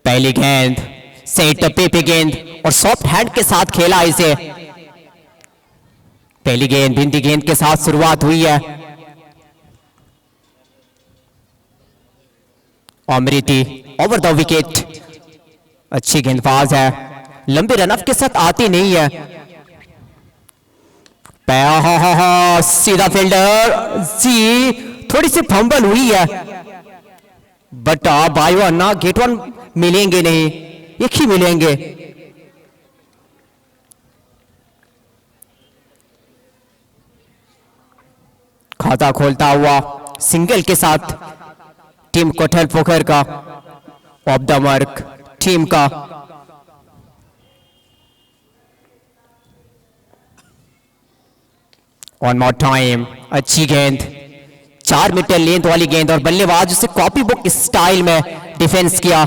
पहली गेंद सही टप्पे पे गेंद और सॉफ्ट हैंड के साथ खेला इसे। पहली गेंद बिंदी गेंद के साथ शुरुआत हुई है। अमृति ओवर द विकेट, अच्छी गेंदबाज है, लंबे रनअप के साथ आती नहीं है। सीधा फील्डर जी, थोड़ी सी फंबल हुई है but bio Anna get one मिलेंगे नहीं, एक ही मिलेंगे। खाता खोलता हुआ सिंगल के साथ टीम कोठल पोखर का ऑफ द मार्क टीम का। वन मोर टाइम, अच्छी गेंद, 4 मीटर लेंथ वाली गेंद और बल्लेबाज उसे कॉपी बुक स्टाइल में डिफेंस किया।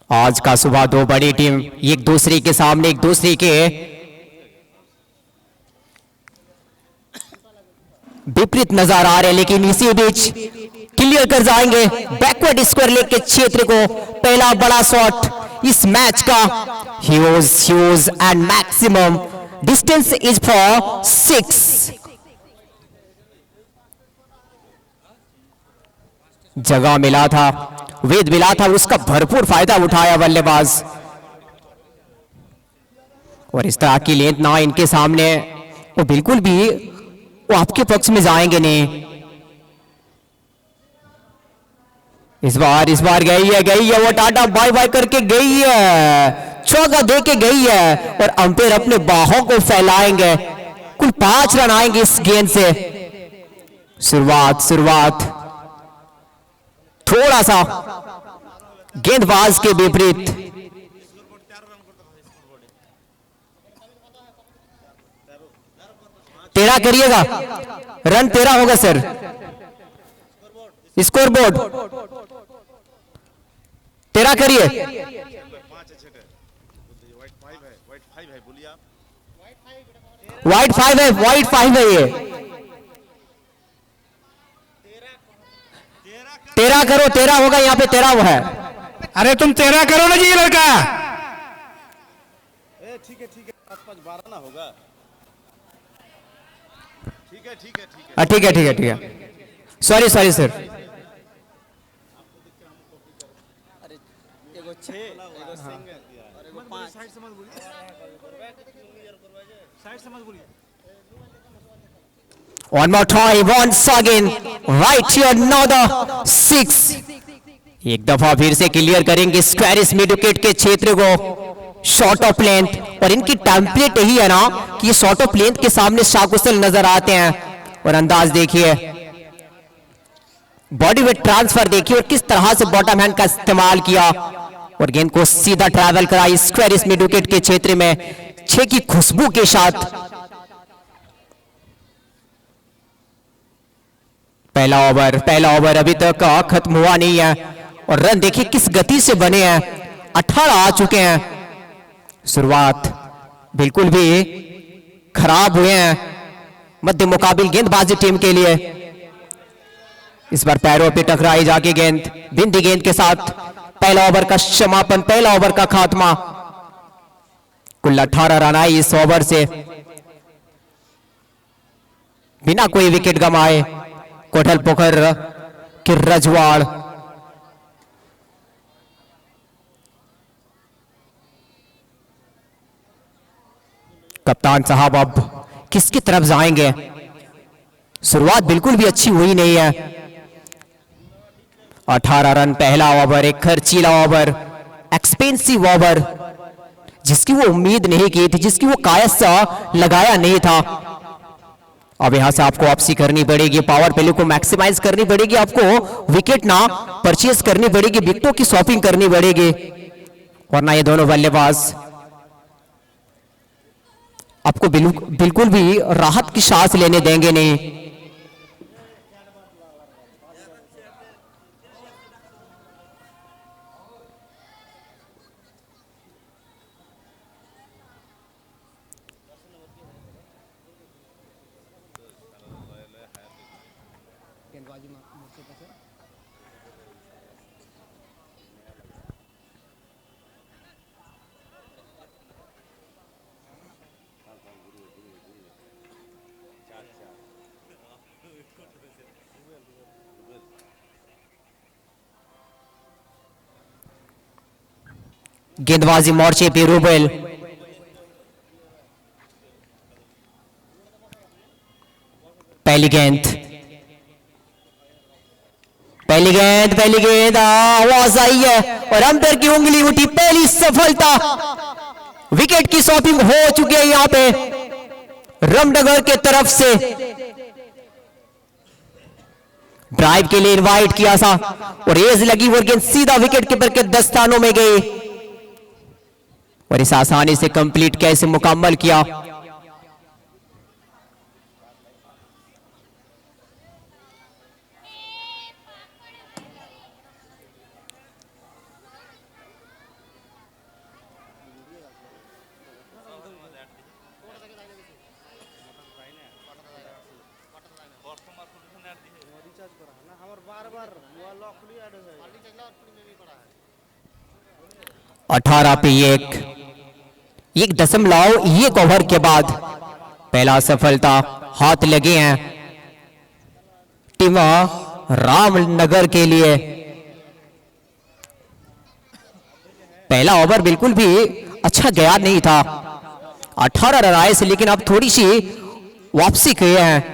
आज का सुबह दो बड़ी टीम एक दूसरे के सामने, एक दूसरे के विपरीत नजर आ रहे हैं, लेकिन इसी बीच क्लियर कर जाएंगे बैकवर्ड स्क्वायर लेग के क्षेत्र को। पहला बड़ा शॉट इस मैच का, huge and maximum distance is for 6। जगह मिला था, वेद मिला था, उसका भरपूर फायदा उठाया बल्लेबाज। और इस तरह की लेंथ ना इनके सामने वो बिल्कुल भी वो आपके पक्ष में जाएंगे नहीं। इस बार गई है वो टाटा बाय बाय करके गई है, चौका दे के गई है और अंपायर अपने बाहों को फैलाएंगे। कुल 5 रन आएंगे इस गेंद से। शुरुआत थोड़ा सा गेंदबाज के विपरीत। तेरह करिएगा, रन 13 होगा सर। स्कोर बोर्ड 13 करिए। वाइट 5 है, वाइट 5 है ये। 13 करो, 13 होगा यहाँ पे, 13 है। अरे तुम 13 करो ना जी ये लड़का। ठीक है 5-5-12 ना होगा। ठीक है ठीक है। Sorry sir. One more time, once again, right here, another 6। एक दफा फिर से क्लियर करेंगे स्क्वायरिस मिड विकेट के क्षेत्र को, शॉर्ट ऑफ लेंथ। और इनकी टेम्पलेट यही है ना कि ये शॉर्ट ऑफ लेंथ के सामने शाकुशल नजर आते हैं। और अंदाज देखिए, बॉडी वेट ट्रांसफर देखिए और किस तरह से बॉटम हैंड का इस्तेमाल किया और गेंद को सीधा ट्रैवल कराई स्क्वायरिस मिड विकेट के क्षेत्र में 6 की खुशबू के साथ। पहला ओवर अभी तक खत्म हुआ नहीं है और रन देखिए किस गति से बने हैं, 18 आ चुके हैं। शुरुआत बिल्कुल भी खराब हुए हैं मध्य मुकाबिल गेंदबाजी टीम के लिए। इस बार पैरों पे टकराई जाके गेंद बिंदी गेंद के साथ पहला ओवर का समापन, पहला ओवर का खात्मा। कुल 18 रन आई इस ओवर से बिना कोई विकेट गंवाए कोठल पोखर के रजवाड़। कप्तान साहब अब किसकी तरफ जाएंगे? शुरुआत बिल्कुल भी अच्छी हुई नहीं है। 18 रन पहला ओवर, एक खर्चीला ओवर, एक्सपेंसिव ओवर, जिसकी वो उम्मीद नहीं की थी, जिसकी वो कायस लगाया नहीं था। अब यहां से आपको वापसी करनी पड़ेगी, पावर प्ले को मैक्सिमाइज करनी पड़ेगी, आपको विकेट ना परचेज करनी पड़ेगी, विकेटों की शॉपिंग करनी पड़ेगी, वरना ये दोनों बल्लेबाज आपको बिल्कुल भी राहत की सांस लेने देंगे नहीं। गेंदबाजी मोर्चे पे रूबेल, पहली गेंद, पहली गेंद, पहली गेंद, आवाज आई है और अंपायर की उंगली उठी। पहली सफलता, विकेट की शॉपिंग हो चुकी है यहां पे रामनगर के तरफ से। ड्राइव के लिए इनवाइट किया था और एज लगी और गेंद सीधा विकेट कीपर के दस्तानों में गई और इस आसानी से कंप्लीट कैसे मुकम्मल किया। 18 पे 1.1 ओवर के बाद पहला सफलता हाथ लगे हैं टीम रामनगर के लिए। पहला ओवर बिल्कुल भी अच्छा गया नहीं था, 18 रन आए से, लेकिन अब थोड़ी सी वापसी किए हैं।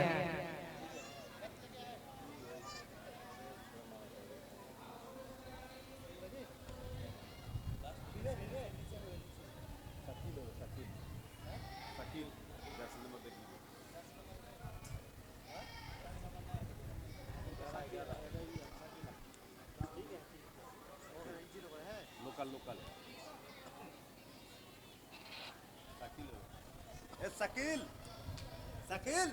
शकील, शकील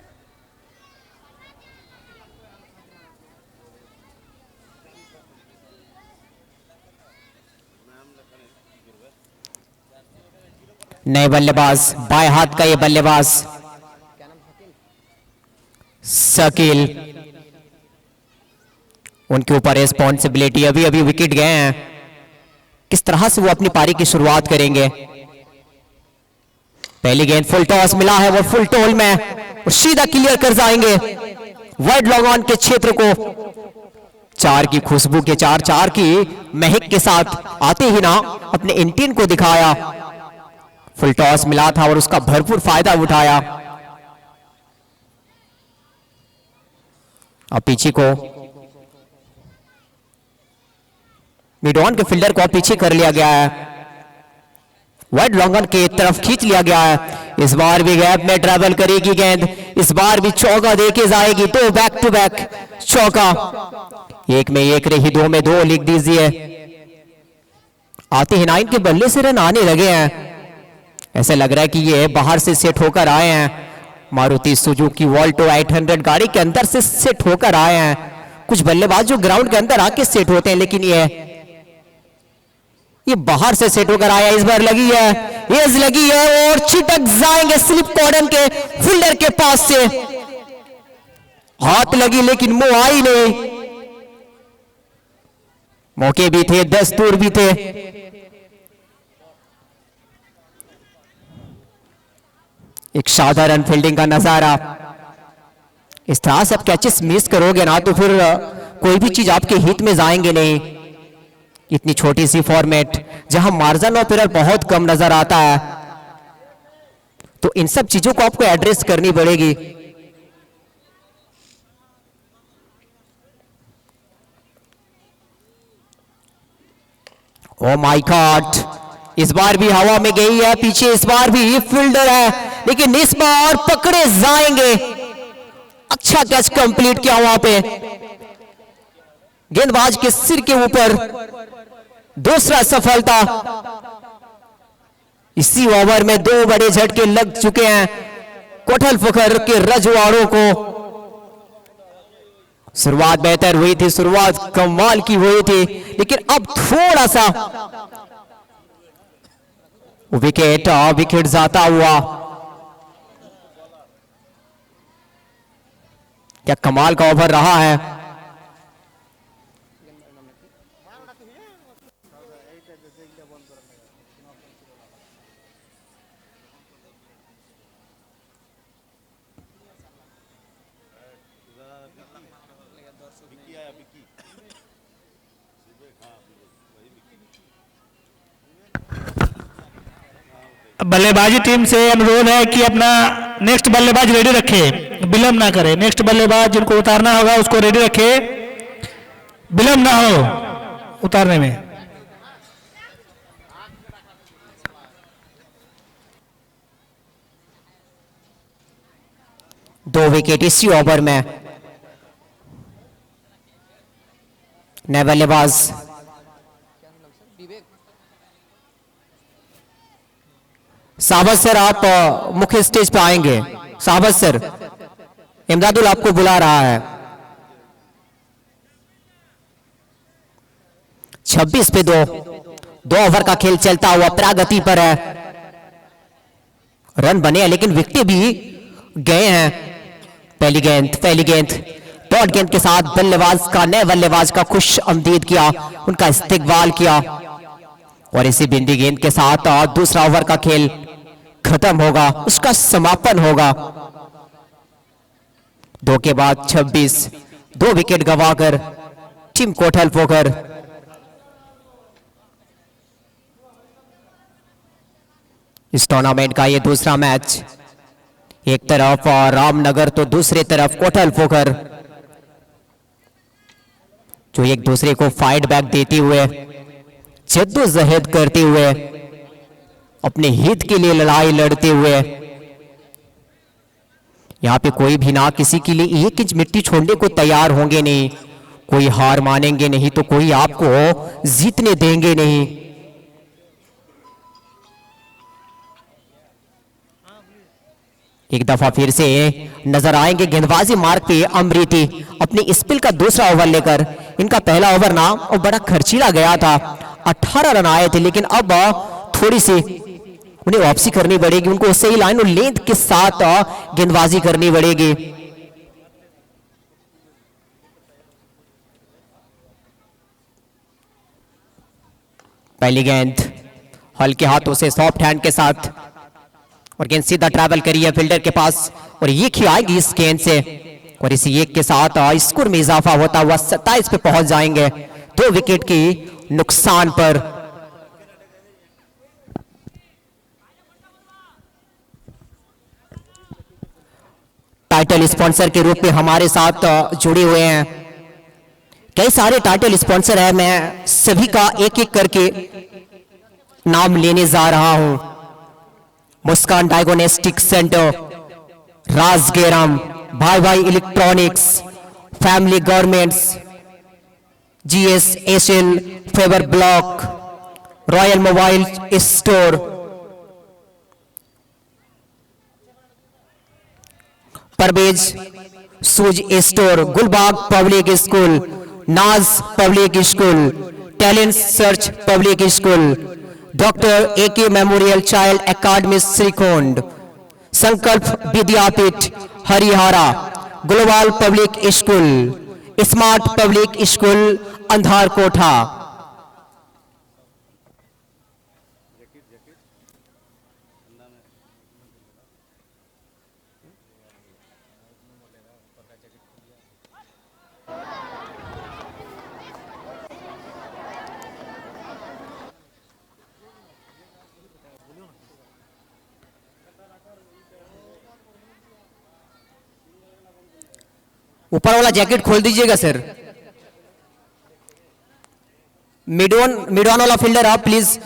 नए बल्लेबाज, बाएं हाथ का ये बल्लेबाज शकील, उनके ऊपर रिस्पॉन्सिबिलिटी। अभी अभी विकेट गए हैं, किस तरह से वो अपनी पारी की शुरुआत करेंगे। पहली गेंद फुल टॉस मिला है, वो फुल टोल में और सीधा क्लियर कर जाएंगे वाइड लॉन्ग ऑन के क्षेत्र को। 4 की खुशबू के 4 की महक के साथ आते ही ना अपने इंटेंट को दिखाया। फुल टॉस मिला था और उसका भरपूर फायदा उठाया। अब पीछे को मिड ऑन के फील्डर को पीछे कर लिया गया है, वाइड लॉन्ग ऑन की तरफ खींच लिया गया है। इस बार भी गैप में ट्रैवल करेगी गेंद, इस बार भी चौका देके जाएगी। तो बैक टू बैक चौका, 1 में 1 रही, 2 में 2 लिख दीजिए। आते ही 9 के बल्ले से रन आने लगे हैं। ऐसा लग रहा है कि ये बाहर से सेट होकर आए हैं। मारुति सुजुकी वॉल्टो 800 गाड़ी के अंदर से सेट होकर आए हैं। कुछ बल्लेबाज जो ग्राउंड के अंदर आके सेट होते हैं, लेकिन ये बाहर से सेट होकर आया। इस बार लगी है, एज लगी है और छिटक जाएंगे स्लिप कॉर्डन के फील्डर के पास से। हाथ लगी लेकिन मुंह आई नहीं। मौके भी थे, दस्तूर भी थे। एक साधारण फील्डिंग का नजारा। इस तरह से आप कैचेस मिस करोगे ना तो फिर कोई भी चीज आपके हित में जाएंगे नहीं। इतनी छोटी सी फॉर्मेट जहां मार्जिन ऑफ एरर बहुत कम नजर आता है, तो इन सब चीजों को आपको एड्रेस करनी पड़ेगी। ओ माय गॉड, इस बार भी हवा में गई है पीछे। इस बार भी फील्डर है, लेकिन इस बार पकड़े जाएंगे। अच्छा कैच कंप्लीट किया वहां पे, गेंदबाज के सिर के ऊपर दूसरा सफलता। इसी ओवर में 2 बड़े झटके लग चुके हैं कोठल फखर के रजवाड़ों को। शुरुआत बेहतर हुई थी, शुरुआत कमाल की हुई थी, लेकिन अब थोड़ा सा विकेट जाता हुआ। क्या कमाल का ओवर रहा है। बल्लेबाजी टीम से अनुरोध है कि अपना नेक्स्ट बल्लेबाज रेडी रखे, विलंब ना करे। नेक्स्ट बल्लेबाज जिनको उतारना होगा उसको रेडी रखे, विलंब ना हो उतारने में। दो विकेट इसी ओवर में। नए बल्लेबाज साहब सर, आप मुख्य स्टेज पे आएंगे। साहब सर, इमदादुल आपको बुला रहा है। 26 पे 2 ओवर का खेल चलता हुआ प्रगति पर है। रन बने हैं लेकिन विकेट भी गए हैं। पहली गेंद डॉट गेंद के साथ नए बल्लेबाज का खुश आमदीद किया, उनका इस्तेकबाल किया और इसी बिंदी गेंद के साथ दूसरा ओवर का खेल खत्म होगा, उसका समापन होगा। 2 के बाद 26, 2 विकेट गंवाकर टीम कोटल पोखर इस टूर्नामेंट का ये दूसरा मैच। एक तरफ रामनगर तो दूसरी तरफ कोटल पोखर, जो एक दूसरे को फाइट बैक देते हुए, जद्दोजहद करते हुए, अपने हित के लिए लड़ाई लड़ते हुए, यहां पे कोई भी ना किसी के लिए 1 इंच मिट्टी छोड़ने को तैयार होंगे नहीं। कोई हार मानेंगे नहीं तो कोई आपको जीतने देंगे नहीं। एक दफा फिर से नजर आएंगे गेंदबाजी मार्ग पे अमृति अपनी स्पिल का दूसरा ओवर लेकर। इनका पहला ओवर ना और बड़ा खर्चीला गया था, 18 रन आए थे, लेकिन अब थोड़ी सी उन्हें वापसी करनी पड़ेगी, उनको सही लाइन और लेंथ के साथ गेंदबाजी करनी पड़ेगी। पहली गेंद हल्के हाथों से सॉफ्ट हैंड के साथ और गेंद सीधा ट्रैवल करी है फील्डर के पास और ये खिलाएगी इस गेंद से और इसी एक के साथ स्कोर में इजाफा होता हुआ 27 पे पहुंच जाएंगे 2 विकेट की नुकसान पर। टाइटल स्पॉन्सर के रूप में हमारे साथ जुड़े हुए हैं कई सारे टाइटल स्पॉन्सर है। मैं सभी का एक एक करके नाम लेने जा रहा हूं। मुस्कान diagnostic centre, Rajgeram, Bhai Bhai electronics, family garments, GS Asian paver block, royal mobile store, Parvez shoes store, Gulbagh public school, Naaz public school, talent search public school, doctor AK memorial child academy Shrikhand, Sankalp Vidyapeeth Harihara, global public school, smart public school Andhar Kotha. ऊपर वाला jacket खोल दीजिएगा sir. मिडवन वाला fielder आप please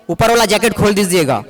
ऊपर वाला jacket खोल दीजिएगा।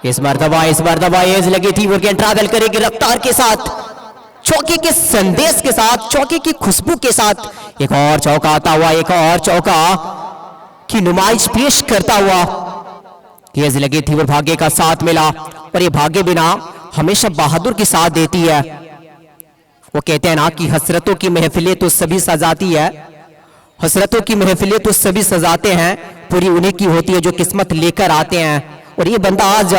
इस मरतबा एज लगी थी वो गेंद ट्रैवल करेगी रफ्तार के साथ, चौके के संदेश के साथ, चौके की खुशबू के साथ एक और चौका आता हुआ, एक और चौका की नुमाइश पेश करता हुआ। एज लगी थी वो भाग्य का साथ मिला और ये भाग्य बिना हमेशा बहादुर की साथ देती है। वो कहते हैं ना कि हसरतों की महफिलें तो सभी सजाती है, हसरतों की महफिलें तो सभी सजाते हैं, पूरी उन्हीं की होती है जो किस्मत लेकर आते हैं। और ये बंदा आज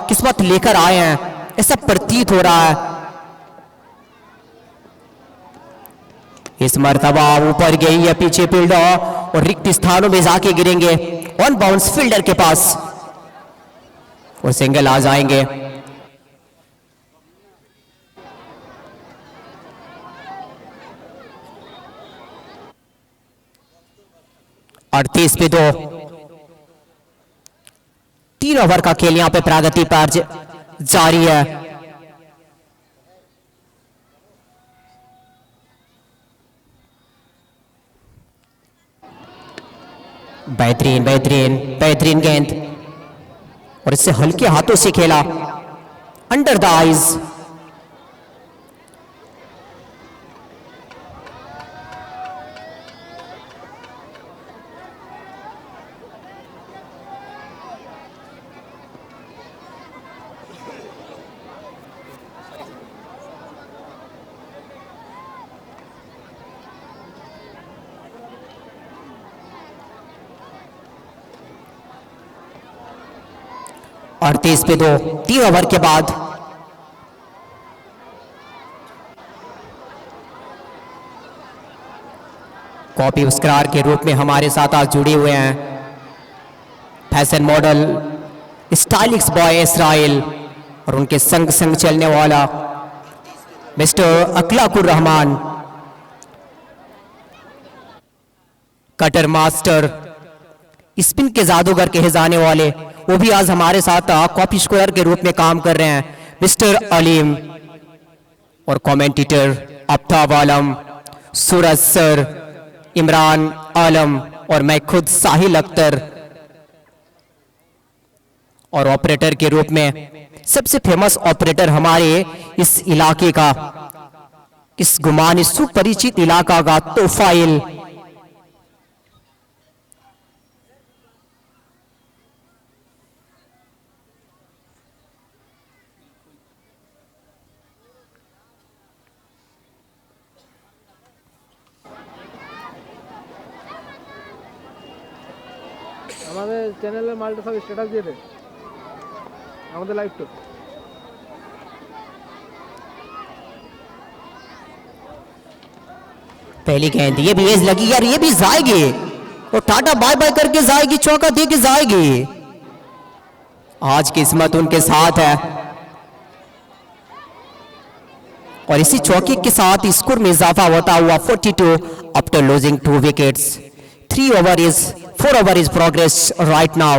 किस्मत लेकर आए हैं, ऐसा प्रतीत हो रहा है। इस मर्तबा ऊपर गई है पीछे फील्डर और रिक्त स्थानों में जाके गिरेंगे ऑन बाउंस फील्डर के पास और सिंगल आ जाएंगे। अड़तीस पे 2, 3 ओवर का खेल यहां पे प्रगति पर जारी है। बेहतरीन बेहतरीन बेहतरीन गेंद और इससे हल्के हाथों से खेला अंडर द आइज। और 30 पे 2, 3 ओवर के बाद कॉपी उसकरार के रूप में हमारे साथ आज जुड़े हुए हैं फैशन मॉडल स्टाइलिक्स बॉय इसराइल और उनके संग संग चलने वाला mister Akhlakur Rahman, cutter master, spin के जादूगर कहे जाने वाले, वो भी आज हमारे साथ कॉपी स्कोर के रूप में काम कर रहे हैं मिस्टर अलीम। और कमेंटेटर आफ्ताब आलम, सूरज सर, इमरान आलम और मैं खुद साहिल अख्तर। और ऑपरेटर के रूप में सबसे फेमस ऑपरेटर हमारे इस इलाके का, इस गुमानी सुपरिचित इलाका का तोफाइल। আমাদের চ্যানেলের মালটা সব স্ট্যাটাস দিয়ে দে আমাদের লাইভ তো। पहली गेंद, ये भी एज लगी यार, ये भी जाएगी और टाटा बाय बाय करके जाएगी, चौका दे के जाएगी। आज किस्मत उनके साथ है और इसी चौके के साथ स्कोर में इजाफा होता हुआ 42 after losing 2 wickets. 4 over is progress right now.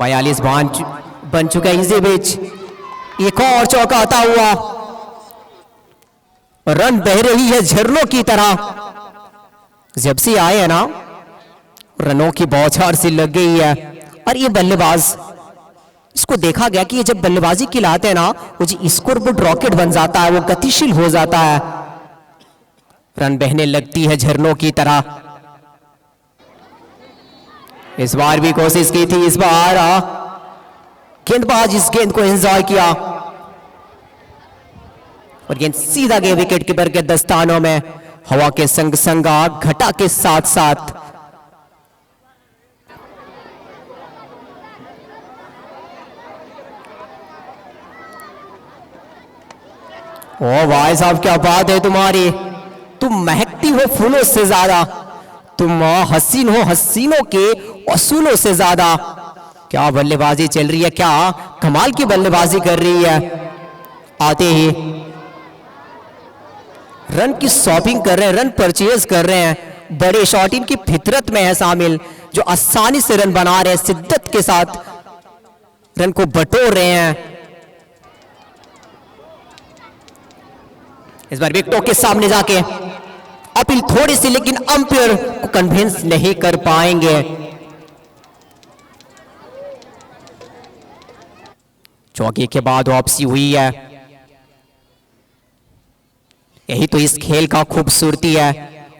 बयालीस बन चुका है इसी बीच, एक और चौका आता हुआ, रन बह रही है झरनों की तरह। जब से आए हैं ना, रनों की बौछार सी लग गई है। और ये बल्लेबाज, इसको देखा गया कि ये जब बल्लेबाजी खिलाते हैं ना, वो जी स्कोरबोर्ड रॉकेट बन जाता है, वो गतिशील हो जाता है, रन बहने लगती है झरनों की तरह। इस बार भी कोशिश की थी, इस बार गेंदबाज इस गेंद को एंजॉय किया और गेंद सीधा गया विकेट कीपर के दस्तानों में, हवा के संग संग घटा के साथ साथ। ओ भाई साहब, क्या बात है तुम्हारी, तुम महकती हो फूलों से ज्यादा, तुम हसीन हो हसीनों के असूलों से ज्यादा। क्या बल्लेबाजी चल रही है, क्या कमाल की बल्लेबाजी कर रही है। आते ही रन की शॉपिंग कर रहे हैं, रन परचेज कर रहे हैं, बड़े शॉट इनकी फितरत में है शामिल, जो आसानी से रन बना रहे हैं, शिद्दत के साथ रन को बटोर रहे हैं। इस बार विकेटों के सामने जाके अपील थोड़ी सी, लेकिन अंपायर को कन्विंस नहीं कर पाएंगे। चौके के बाद वापसी हुई है, यही तो इस खेल का खूबसूरती है।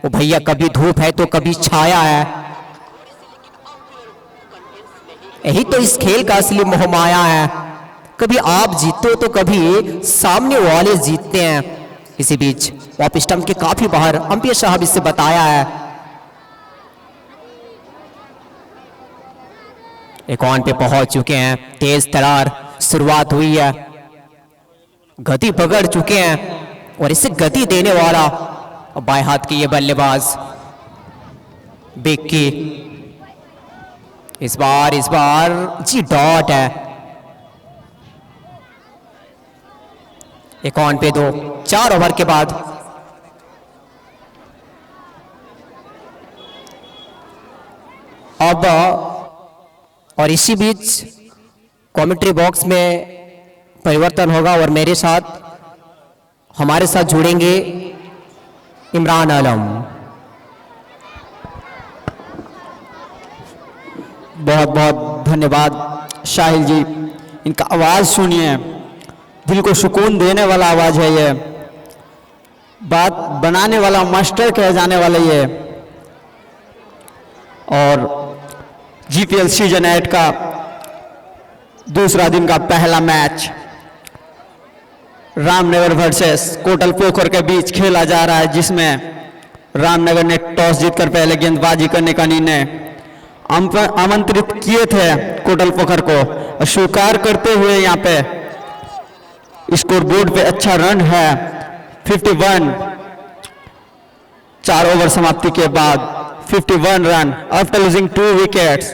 वो भैया, कभी धूप है तो कभी छाया है। यही तो इस खेल का असली मोहमाया है। कभी आप जीतते हो तो कभी सामने वाले जीतते हैं। इसी बीच ऑफ स्टंप के काफी बाहर अंपायर साहब इससे बताया है। एक ऑन पे पहुंच चुके हैं, तेज तरार शुरुआत हुई है, गति पकड़ चुके हैं और इसे गति देने वाला बाएं हाथ की ये बल्लेबाज बिक्की। इस बार जी डॉट है। एक ऑन पे 2, 4 ओवर के बाद। अब और इसी बीच कमेंट्री बॉक्स में परिवर्तन होगा और मेरे साथ हमारे साथ जुड़ेंगे इमरान आलम। बहुत बहुत धन्यवाद शाहिल जी। इनका आवाज़ सुनिए, दिल को सुकून देने वाला आवाज़ है ये, बात बनाने वाला मास्टर कहे जाने वाला ये। और जीपीएल सीजन 8 का दूसरा दिन का पहला मैच रामनगर वर्सेस कोटल पोखर के बीच खेला जा रहा है, जिसमें रामनगर ने टॉस जीतकर पहले गेंदबाजी करने का निर्णय आमंत्रित किए थे कोटल पोखर को, और स्वीकार करते हुए यहाँ पे स्कोर बोर्ड पे अच्छा रन है 51। 4 ओवर समाप्ति के बाद 51 रन आफ्टर लूजिंग 2 विकेट्स।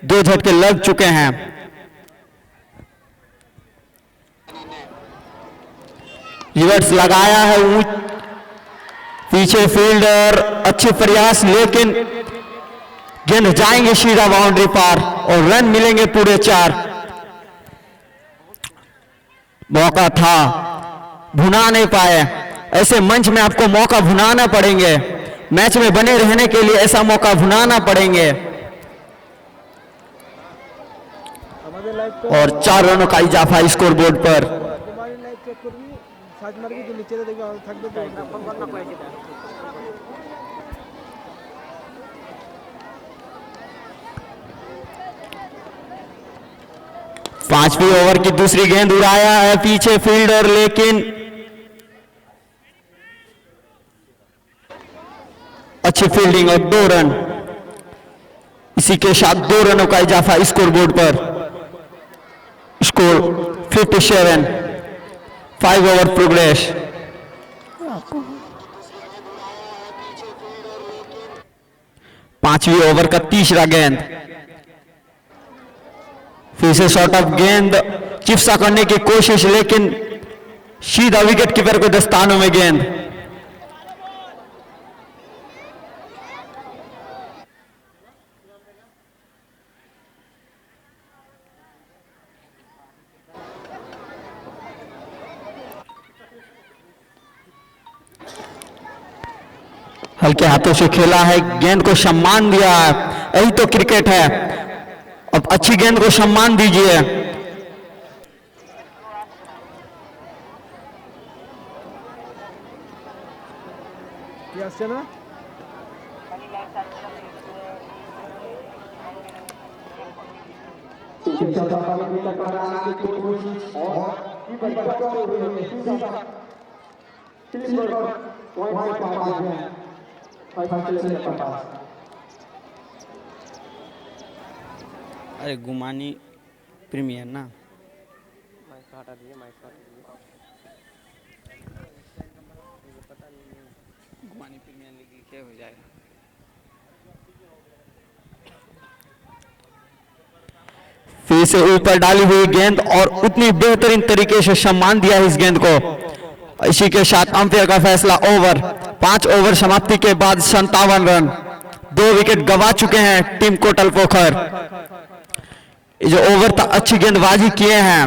2 झटके लग चुके हैं। रिवर्स लगाया है पीछे फील्डर, अच्छे प्रयास, लेकिन गेंद जाएंगे सीधा बाउंड्री पार और रन मिलेंगे पूरे 4। मौका था, भुना नहीं पाए। ऐसे मंच में आपको मौका भुनाना पड़ेंगे, मैच में बने रहने के लिए ऐसा मौका भुनाना पड़ेंगे। हमारे लाइव पे और 4 रनों का इजाफा स्कोर बोर्ड पर। तुम्हारी लाइव चेक করবি সার্চ মারবি তো নিচে দেখবি থাকবে তো ফোন কর না কয়েছে। 5वीं ओवर की दूसरी गेंद उड़ाया है पीछे फील्डर, लेकिन अच्छी फील्डिंग और 2 रन। इसी के साथ 2 रनों का इजाफा स्कोर बोर्ड पर। स्कोर 57। 5 over progress. 5वीं ओवर का तीसरा गेंद, फिर से शॉर्ट ऑफ गेंद, चिप्सा करने की कोशिश, लेकिन सीधा विकेट कीपर को दस्तानों में गेंद। हल्के हाथों से खेला है, गेंद को सम्मान दिया है, यही तो क्रिकेट है। अब अच्छी गेंद को सम्मान दीजिए। কি আসছে না? अरे गुमानी प्रीमियर ना, गुमानी प्रीमियर लीग लिखे हो जाएगा। फिर से ऊपर डाली हुई गेंद और उतनी बेहतरीन तरीके से सम्मान दिया इस गेंद को। इसी के साथ अंपायर का फैसला ओवर। 5 ओवर समाप्ति के बाद 57 रन। 2 विकेट गंवा चुके हैं टीम कोटल पोखर। ये जो ओवर था, अच्छी गेंदबाजी किए हैं।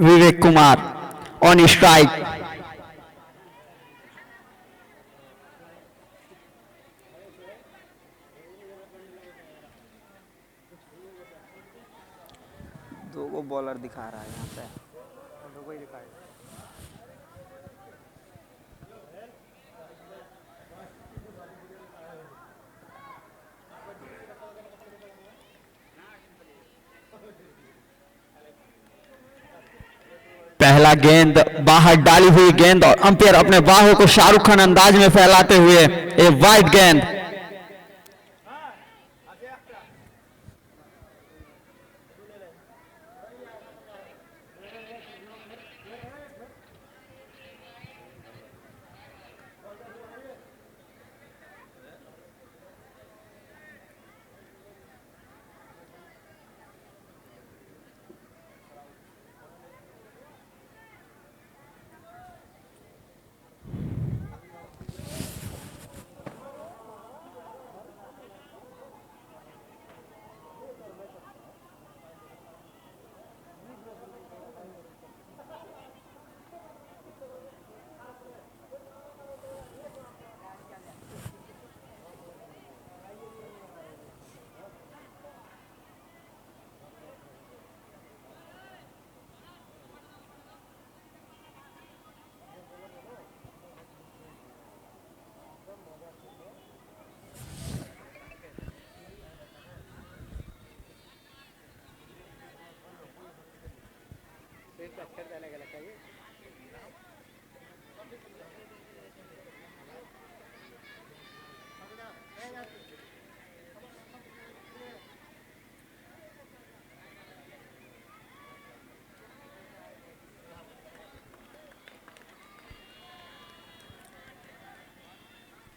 Vivek Kumar on strike. दो को बॉलर दिखा रहा है यहाँ पे। पहला गेंद बाहर डाली हुई गेंद और अंपायर अपने बाहों को शाहरुख खान अंदाज में फैलाते हुए एक वाइड गेंद।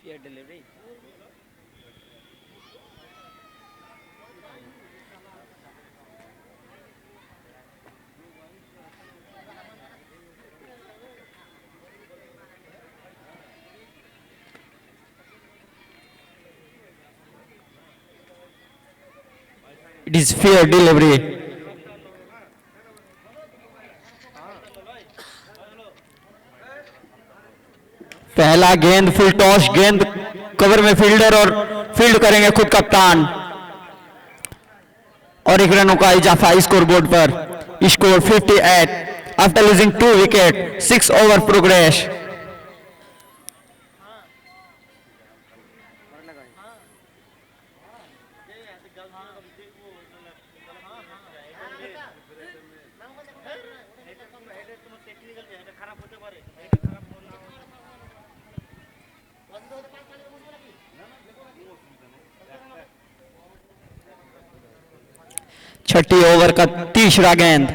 Fair delivery. It is fair delivery. पहला गेंद फुल टॉस गेंद कवर में फील्डर और फील्ड करेंगे खुद कप्तान और 1 रनों का इजाफा स्कोर बोर्ड पर। Score 58 after losing 2 wicket, 6 over progress. छठी ओवर का तीसरा गेंद।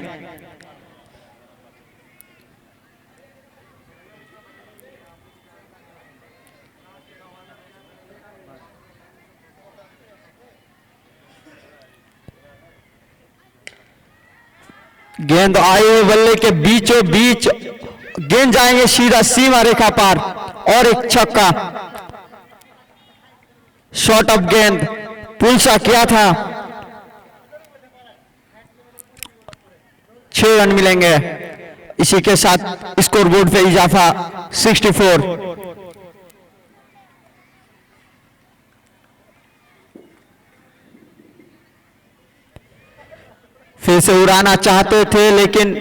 गेंद आए हुए बल्ले के बीचों बीच गेंद जाएंगे सीधा सीमा रेखा पार और एक छक्का। शॉट ऑफ गेंद पुलसा किया था। 6 रन मिलेंगे। इसी के साथ स्कोर बोर्ड पे इजाफा 64। फिर से उड़ाना चाहते थे लेकिन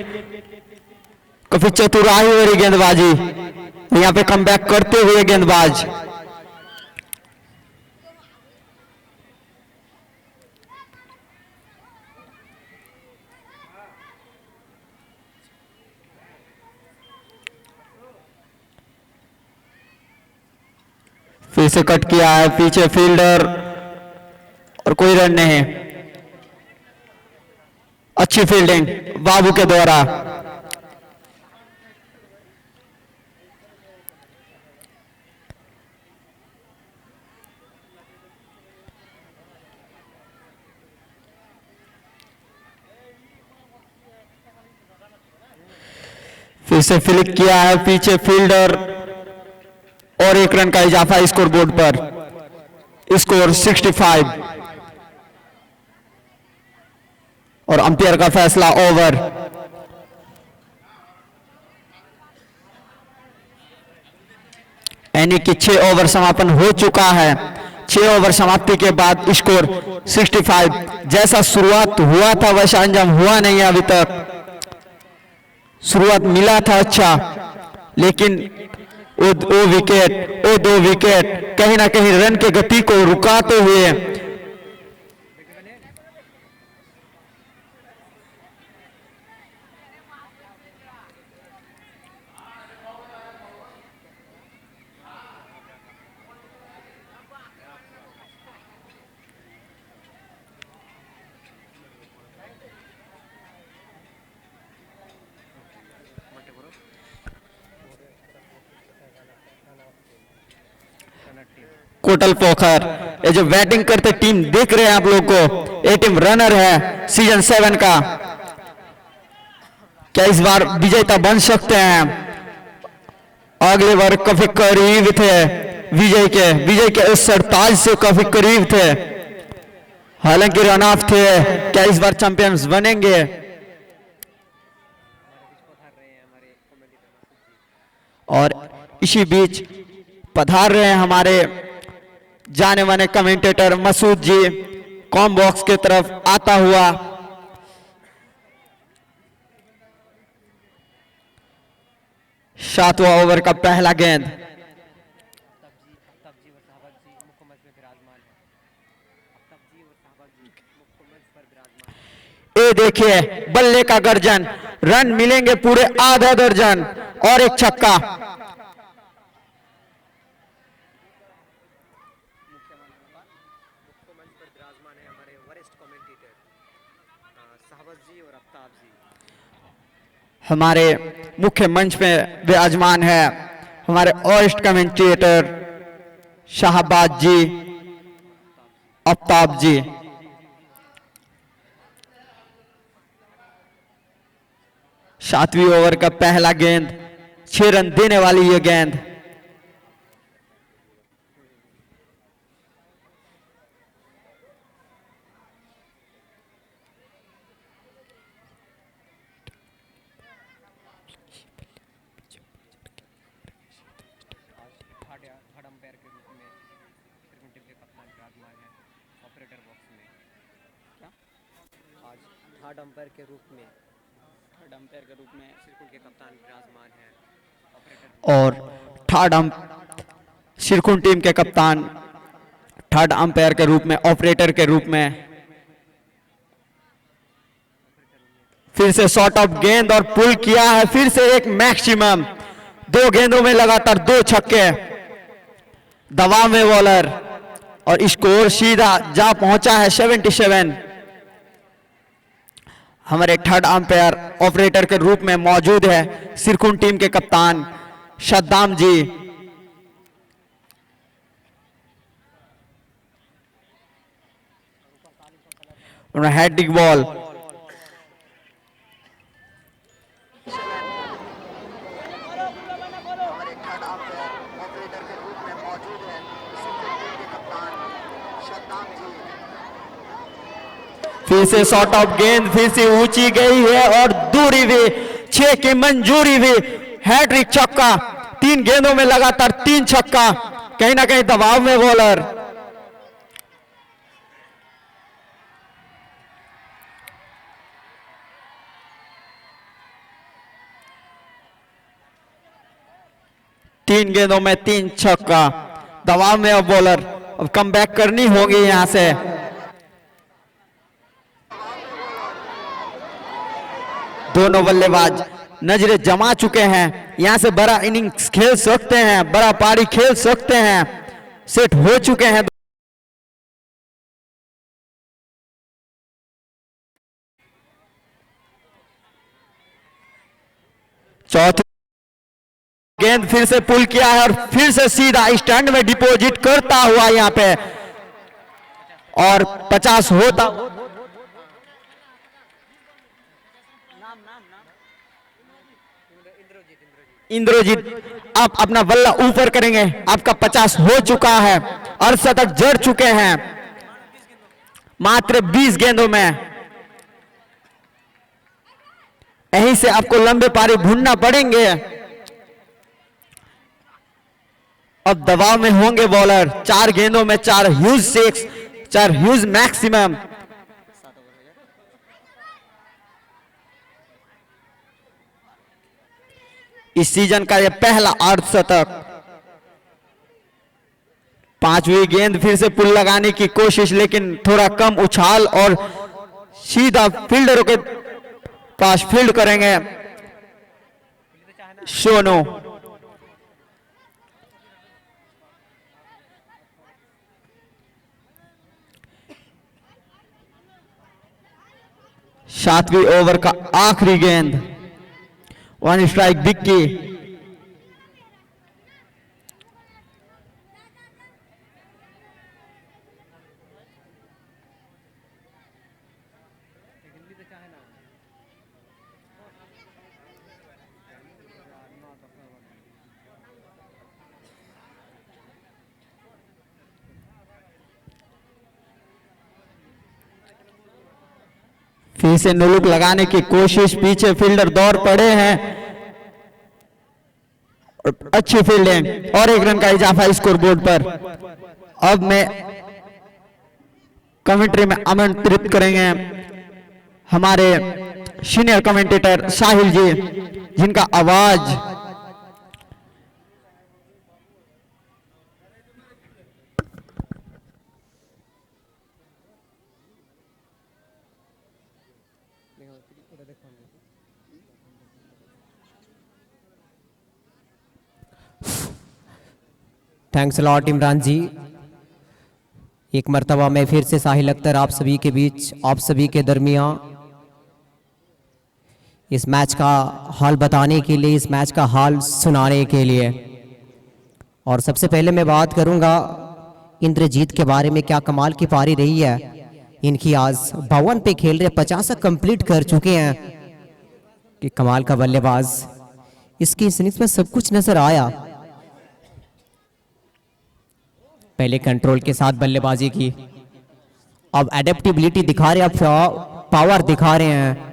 काफी चतुराई वाली गेंदबाजी, यहां पे कमबैक करते हुए गेंदबाज। फिर से कट किया है, पीछे फील्डर और कोई रन नहीं। अच्छी फील्डिंग बाबू के द्वारा। फिर से फ्लिक किया है, पीछे फील्डर और 1 रन का इजाफा स्कोर बोर्ड पर। स्कोर 65 और अंपायर का फैसला ओवर। यानी कि 6 ओवर समापन हो चुका है। 6 ओवर समाप्ति के बाद स्कोर 65। जैसा शुरुआत हुआ था वैसा अंजाम हुआ नहीं अभी तक। शुरुआत मिला था अच्छा, लेकिन वो दो विकेट कहीं ना कहीं रन के गति को रुकाते हुए कोटल पोखर, ये जो बैटिंग करते टीम देख रहे हैं आप लोग को, ये टीम रनर है सीजन 7 का। क्या इस बार विजेता बन सकते हैं? अगले बार काफी करीब थे विजय के उस सरताज से काफी करीब थे, हालांकि रन ऑफ थे। क्या इस बार चैंपियंस बनेंगे? और इसी बीच पधार रहे हैं हमारे जाने माने कमेंटेटर मसूद जी, कॉम बॉक्स की तरफ आता हुआ। सातवां ओवर का पहला गेंद, ये देखिए बल्ले का गर्जन, रन मिलेंगे पूरे आधा दर्जन और एक छक्का। हमारे मुख्य मंच पे विराजमान है हमारे वरिष्ठ कमेंटेटर शाहबाज जी, आफ्ताब जी। सातवीं ओवर का पहला गेंद, 6 रन देने वाली यह गेंद। थर्ड अंपायर के रूप में सिरकुट के कप्तान विराजमान हैं। और सिरकुट टीम के कप्तान थर्ड अंपायर के रूप में, ऑपरेटर के रूप में। फिर से शॉट ऑफ गेंद और पुल किया है, फिर से एक मैक्सिमम। 2 गेंदों में लगातार 2 छक्के, दबाव में बॉलर, और स्कोर सीधा जा पहुंचा है 77। हमारे थर्ड अंपायर ऑपरेटर के रूप में मौजूद है सिरकुट टीम के कप्तान सद्दाम जी। हैट्रिक बॉल, फिर से शॉट ऑफ गेंद, फिर से ऊंची गई है और दूरी भी, 6 की मंजूरी भी। हैट्रिक छक्का, 3 गेंदों में लगातार 3 छक्का, कहीं ना कहीं दबाव में बॉलर। तीन गेंदों में 3 छक्का, दबाव में अब बॉलर। अब कम बैक करनी होगी यहां से। दोनों बल्लेबाज नजरें जमा चुके हैं, यहां से बड़ा इनिंग्स खेल सकते हैं, बड़ा पारी खेल सकते हैं, सेट हो चुके हैं। चौथी गेंद फिर से पुल किया है और फिर से सीधा स्टैंड में डिपॉजिट करता हुआ यहां पे, और 50 होता। इंद्रजीत आप अपना बल्ला ऊपर करेंगे, आपका 50 हो चुका है, अर्धशतक जड़ चुके हैं मात्र 20 गेंदों में। यहीं से आपको लंबे पारी ढूंढना पड़ेंगे। अब दबाव में होंगे बॉलर, 4 गेंदों में 4 ह्यूज 6, 4 ह्यूज मैक्सिमम। इस सीजन का यह पहला अर्धशतक। 5वीं गेंद फिर से पुल लगाने की कोशिश, लेकिन थोड़ा कम उछाल और सीधा फील्डरों के पास फील्ड करेंगे सोनू। सातवीं ओवर का आखिरी गेंद, 1 स्ट्राइक विक्की। फिर से नुलुक लगाने की कोशिश, पीछे फील्डर दौड़ पड़े हैं और अच्छी फील्डिंग और 1 रन का इजाफा स्कोर बोर्ड पर। अब मैं कमेंट्री में आमंत्रित करेंगे हमारे सीनियर कमेंटेटर साहिल जी, जिनका आवाज थैंक्स लॉट इमरान जी। एक मर्तबा मैं फिर से साहिल अख्तर आप सभी के बीच, आप सभी के दरमियां इस मैच का हाल बताने के लिए, इस मैच का हाल सुनाने के लिए। और सबसे पहले मैं बात करूंगा इंद्रजीत के बारे में। क्या कमाल की पारी रही है इनकी। आज 52 पे खेल रहे, 50 कंप्लीट कर चुके हैं। कि कमाल का बल्लेबाज, इसकी इनिंग्स में सब कुछ नजर आया। पहले कंट्रोल के साथ बल्लेबाजी की, अब एडेप्टेबिलिटी दिखा रहे हैं, अब पावर दिखा रहे हैं।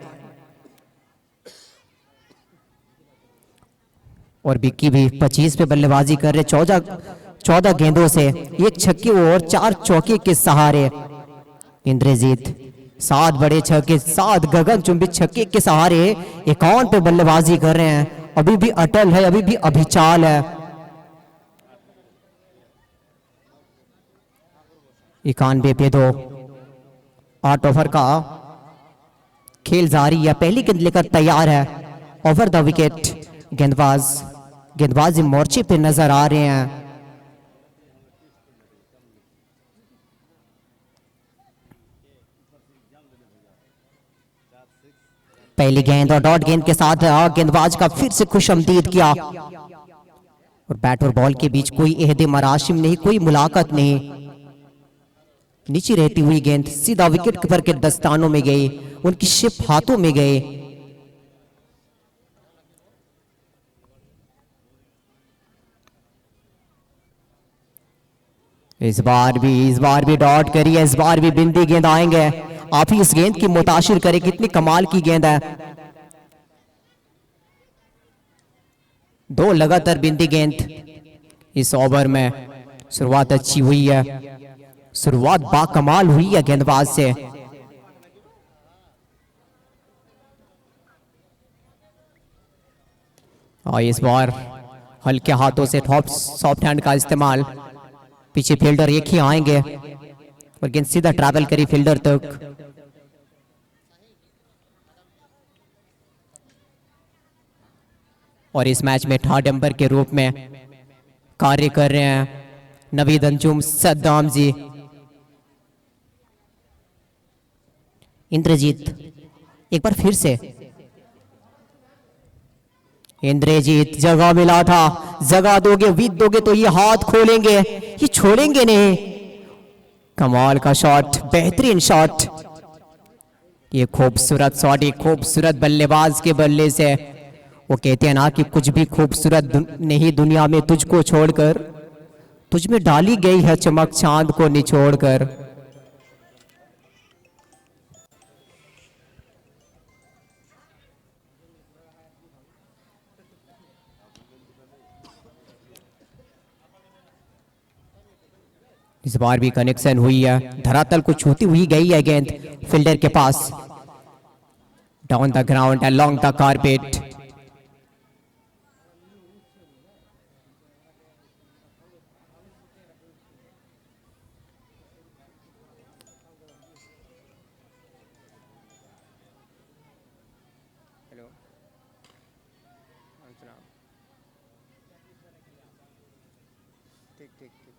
और विक्की भी 25 पे बल्लेबाजी कर रहे, 14 गेंदों से 1 छक्के और 4 चौके के सहारे। इंद्रजीत 7 बड़े छक्के, 7 गगनचुंबी छक्के के सहारे 51 पे बल्लेबाजी कर रहे हैं। अभी भी अटल है, अभी भी अभिचाल है। 91 पे 2, 8 ओवर का खेल जारी है। पहली गेंद लेकर तैयार है, ओवर द विकेट। गेंदबाज मोर्चे पे नजर आ रहे हैं। पहली गेंद और डॉट गेंद के साथ गेंदबाज का फिर से खुशामदीद किया। और बैट और बॉल के बीच कोई एहदे मराशिम नहीं, कोई मुलाकात नहीं। नीचे रहती हुई गेंद सीधा विकेट कीपर के दस्तानों में गई, उनकी शिप हाथों में गए। इस बार भी डॉट करिए, इस बार भी बिंदी गेंद आएंगे। आप ही इस गेंद की मुताशिर करें, कितनी कमाल की गेंद है। 2 लगातार बिंदी गेंद इस ओवर में। शुरुआत अच्छी हुई है, शुरुआत बाकमाल हुई है गेंदबाज से। और इस बार हल्के हाथों से सॉफ्ट हैंड का इस्तेमाल। पीछे फील्डर एक ही आएंगे और गेंद सीधा ट्रैवल करी फील्डर तक। और इस मैच में 3rd अंपायर के रूप में कार्य कर रहे हैं नवीद अंजुम सद्दाम जी। इंद्रजीत एक बार फिर से, इंद्रजीत जगह मिला था, जगह दोगे, विद दोगे तो ये हाथ खोलेंगे, ये छोड़ेंगे नहीं। कमाल का शॉट, बेहतरीन शॉट। ये खूबसूरत शॉट, ये खूबसूरत बल्लेबाज के बल्ले से। वो कहते हैं ना कि कुछ भी खूबसूरत नहीं दुनिया में तुझको छोड़कर, तुझ में डाली गई है चमक चांद को निचोड़कर। इस बार भी कनेक्शन हुई है, धरातल को छूती हुई गई है गेंद फील्डर के पास। Down the ground along the carpet. Hello सुनाओ। ठीक ठीक ठीक।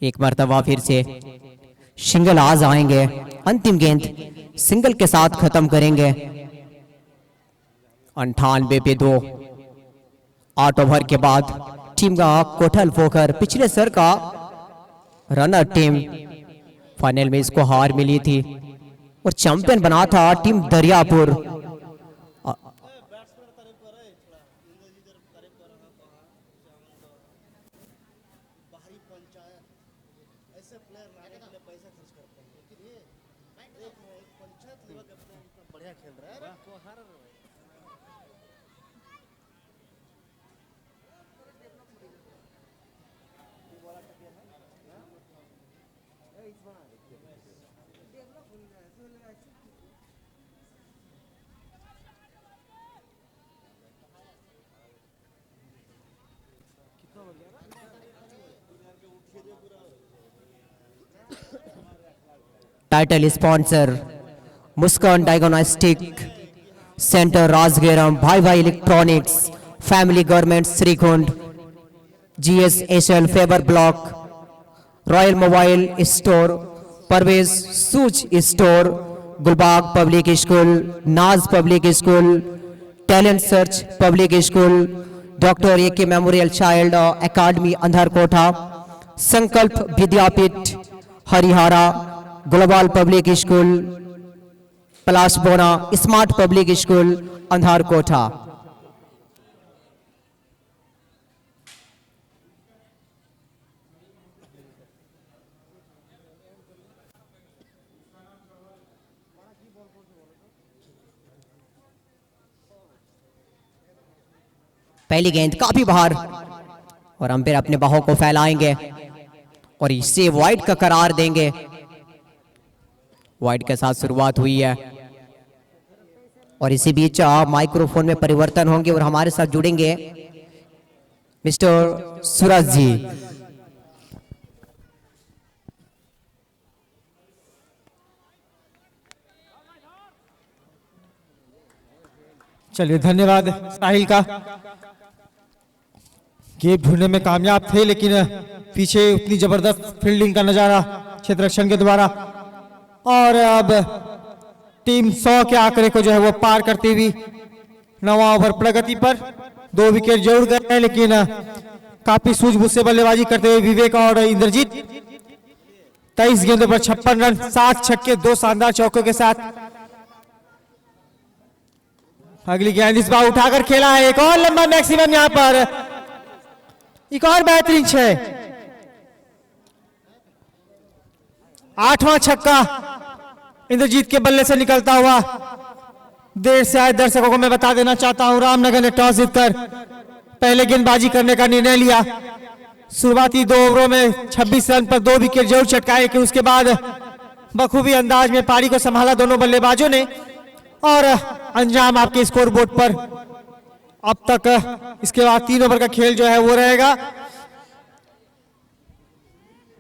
एक मर्तबा फिर से सिंगल आ जाएंगे, अंतिम गेंद सिंगल के साथ खत्म करेंगे। 98 पे 2। 8 ओवर के बाद टीम का कोठल पोखर पिछले सर का रनर टीम फाइनल में इसको हार मिली थी और चैंपियन बना था team Dariyapur. Title sponsor Muskan diagnostic centre Rajgiram, Bhai Bhai electronics, family garments Shrikund, GSHL paver block, royal mobile store, Parvez shoes store, Gulbagh public school, Naaz public school, talent search public school, doctor AK memorial child academy Andharkota, Sankalp Vidyapeeth Harihara, global public school Palashbona, smart public school Andharkota. पहली गेंद काफी बाहर और umpire अपने बाहों को फैलाएंगे और इसे वाइड का करार देंगे। वाइड के साथ शुरुआत हुई है और इसी बीच माइक्रोफोन में परिवर्तन होंगे और हमारे साथ जुड़ेंगे मिस्टर सूरज जी। चलिए धन्यवाद साहिल का। गेप ढूंढने में कामयाब थे लेकिन पीछे उतनी जबरदस्त फील्डिंग का नजारा क्षेत्र रक्षण के द्वारा, और अब टीम 100 के आंकड़े को जो है वो पार करती हुई 9वां ओवर प्रगति पर। 2 विकेट जरूर गए हैं लेकिन काफी सूझबूझ से बल्लेबाजी करते हुए विवेक और इंद्रजीत 23 गेंदों पर 56 रन, 7 छक्के, 2 शानदार चौकों के साथ। अगली गेंद इस बार उठाकर खेला है, एक और लंबा मैक्सिमम यहां पर, एक और बेहतरीन 6। 8वां छक्का इंद्रजीत के बल्ले से निकलता हुआ। देर से आए दर्शकों को मैं बता देना चाहता हूं, रामनगर ने टॉस जीतकर पहले गेंदबाजी करने का निर्णय लिया। शुरुआती 2 ओवरों में 26 रन पर 2 विकेट जरूर चटकाए, लेकिन उसके बाद बखूबी अंदाज में पारी को संभाला दोनों बल्लेबाजों ने और अंजाम आपके स्कोर बोर्ड पर। अब तक इसके बाद 3 ओवर का खेल जो है वो रहेगा।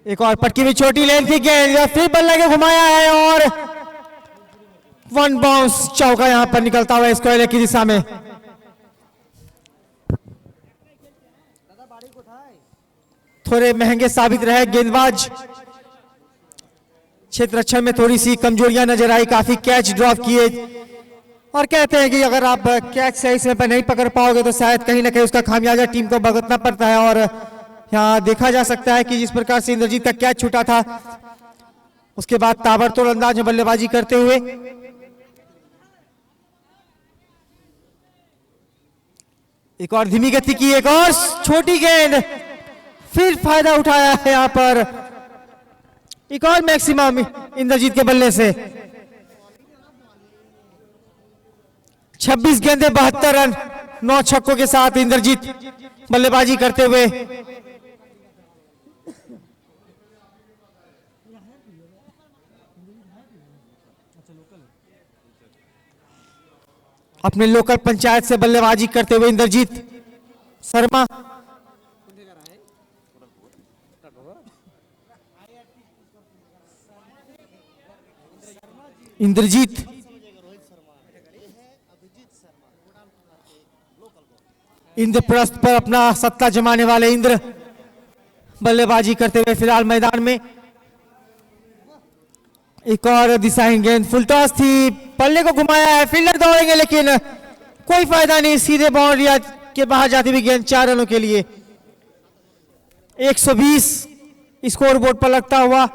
एक और पटकी में छोटी लेंथ की गेंद, फिर बल्ले को घुमाया है और 1 बाउंस चौका यहां पर निकलता हुआ स्क्वायर की दिशा में। थोड़े महंगे साबित रहे गेंदबाज, क्षेत्र रक्षण में थोड़ी सी कमजोरियां नजर आई, काफी कैच ड्रॉप किए और कहते हैं कि अगर आप कैच सही समय पर नहीं पकड़ पाओगे तो शायद कहीं ना कहीं उसका खामियाजा टीम को भुगतना पड़ता है। और यहाँ देखा जा सकता है कि जिस प्रकार से इंद्रजीत का कैच छूटा था उसके बाद ताबड़तोड़ अंदाज में बल्लेबाजी करते हुए एक और धीमी गति की, एक और छोटी गेंद, फिर फायदा उठाया है यहां पर, एक और मैक्सिमम इंद्रजीत के बल्ले से। 26 गेंदे 72 रन, 9 छक्कों के साथ इंद्रजीत बल्लेबाजी करते हुए अपने लोकल पंचायत से बल्लेबाजी करते हुए इंद्रजीत शर्मा। इंद्रजीत इंद्रप्रस्थ पर अपना सत्ता जमाने वाले इंद्र बल्लेबाजी करते हुए फिलहाल मैदान में। एक और दिशाहीन गेंद, फुल टॉस थी, पल्ले को घुमाया है, फील्डर दौड़ेंगे लेकिन कोई फायदा नहीं, सीधे बाउंड्री के बाहर जाती हुई गेंद 4 रनों के लिए। 120 स्कोर बोर्ड पर लगता हुआ।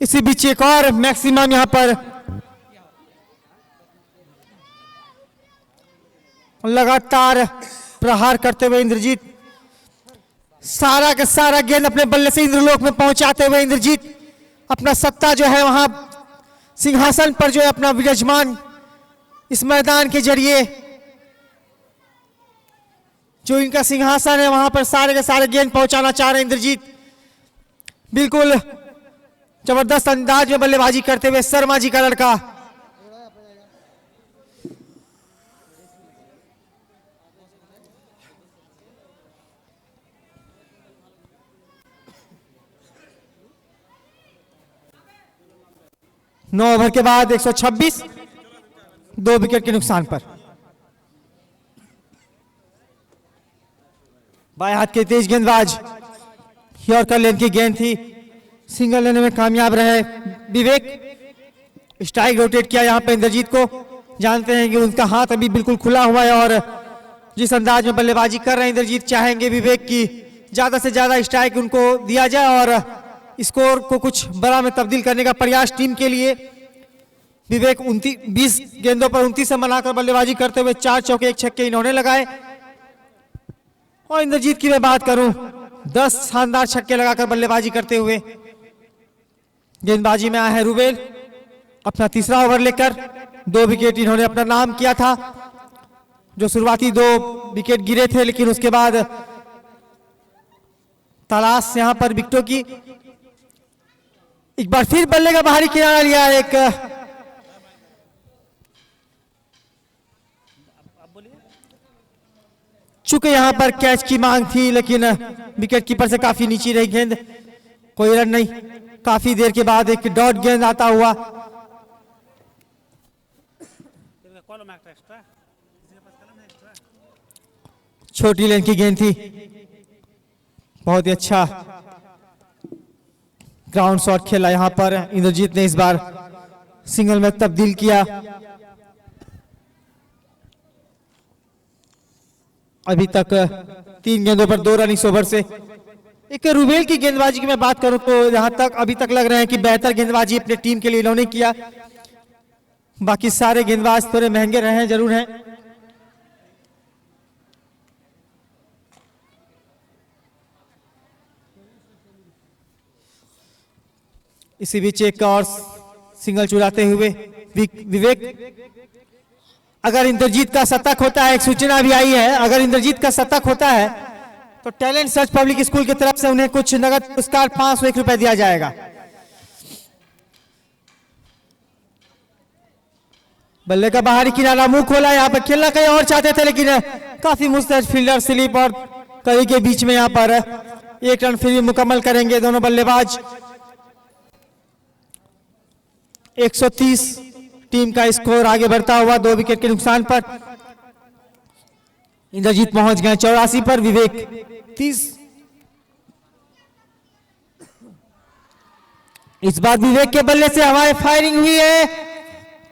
इसी बीच एक और मैक्सिमम यहां पर लगातार प्रहार करते हुए इंद्रजीत, सारा का सारा गेंद अपने बल्ले से इंद्रलोक में पहुंचाते हुए इंद्रजीत अपना सत्ता जो है वहां सिंहासन पर जो है अपना विराजमान, इस मैदान के जरिए जो इनका सिंहासन है वहां पर सारे के सारे गेंद पहुंचाना चाह रहे हैं इंद्रजीत। बिल्कुल जबरदस्त अंदाज में बल्लेबाजी करते हुए शर्मा जी का लड़का। नौ ओवर के बाद 126, 2 विकेट के नुकसान पर। बाएं हाथ के तेज गेंदबाज यॉर्कर लेन की गेंद थी, सिंगल लेने में कामयाब रहे विवेक। स्ट्राइक रोटेट किया यहां पे इंद्रजीत को, जानते हैं कि उनका हाथ अभी बिल्कुल खुला हुआ है और जिस अंदाज में बल्लेबाजी कर रहे हैं इंद्रजीत, चाहेंगे विवेक की ज्यादा से ज्यादा स्ट्राइक उनको दिया जाए और स्कोर को कुछ बड़ा में तब्दील करने का प्रयास टीम के लिए। विवेक 20 गेंदों पर 29 रन बनाकर बल्लेबाजी करते हुए 4 चौके 1 छक्के इन्होंने लगाए। और इंद्रजीत की मैं बात करूं, 10 शानदार छक्के लगाकर बल्लेबाजी करते हुए गेंदबाजी में आया है रूबेल अपना तीसरा ओवर लेकर। 2 विकेट इन्होंने अपना नाम किया था, जो शुरुआती 2 विकेट गिरे थे, लेकिन उसके बाद तलाश यहां पर विकेटों की। एक बार फिर बल्ले का बाहरी किनारा लिया, एक चूंकि यहां पर कैच की मांग थी, लेकिन विकेट कीपर से काफी नीचे रही गेंद, कोई रन नहीं। काफी देर के बाद एक डॉट गेंद आता हुआ, छोटी लेन की गेंद थी, बहुत ही अच्छा ग्राउंड शॉट खेला यहां पर इंद्रजीत ने, इस बार सिंगल में तब्दील किया। अभी तक 3 गेंदों पर 2 रन इस ओवर से। एक रूबेल की गेंदबाजी की मैं बात करूं तो यहां तक अभी तक लग रहे हैं कि बेहतर गेंदबाजी अपने टीम के लिए इन्होंने किया, बाकी सारे गेंदबाज थोड़े महंगे रहे हैं, जरूर हैं। इसी बीच एक और सिंगल चुराते हुए विवेक। अगर इंद्रजीत का शतक होता है, एक सूचना भी आई है, अगर इंद्रजीत का शतक होता है तो टैलेंट सर्च पब्लिक स्कूल की तरफ से उन्हें कुछ नगद पुरस्कार 501 रुपए दिया जाएगा। बल्ले का बाहरी किनारा मुंह खोला, यहाँ पर खेलना कहीं और चाहते थे, लेकिन काफी मुस्तैद फील्डर स्लिप और कई के बीच में यहाँ पर 1 रन फिर भी मुकम्मल करेंगे दोनों बल्लेबाज। 130 टीम का स्कोर आगे बढ़ता हुआ 2 विकेट के नुकसान पर। इंद्रजीत पहुंच गए 84 पर, विवेक 30। इस बार विवेक के बल्ले से हवाई फायरिंग हुई है,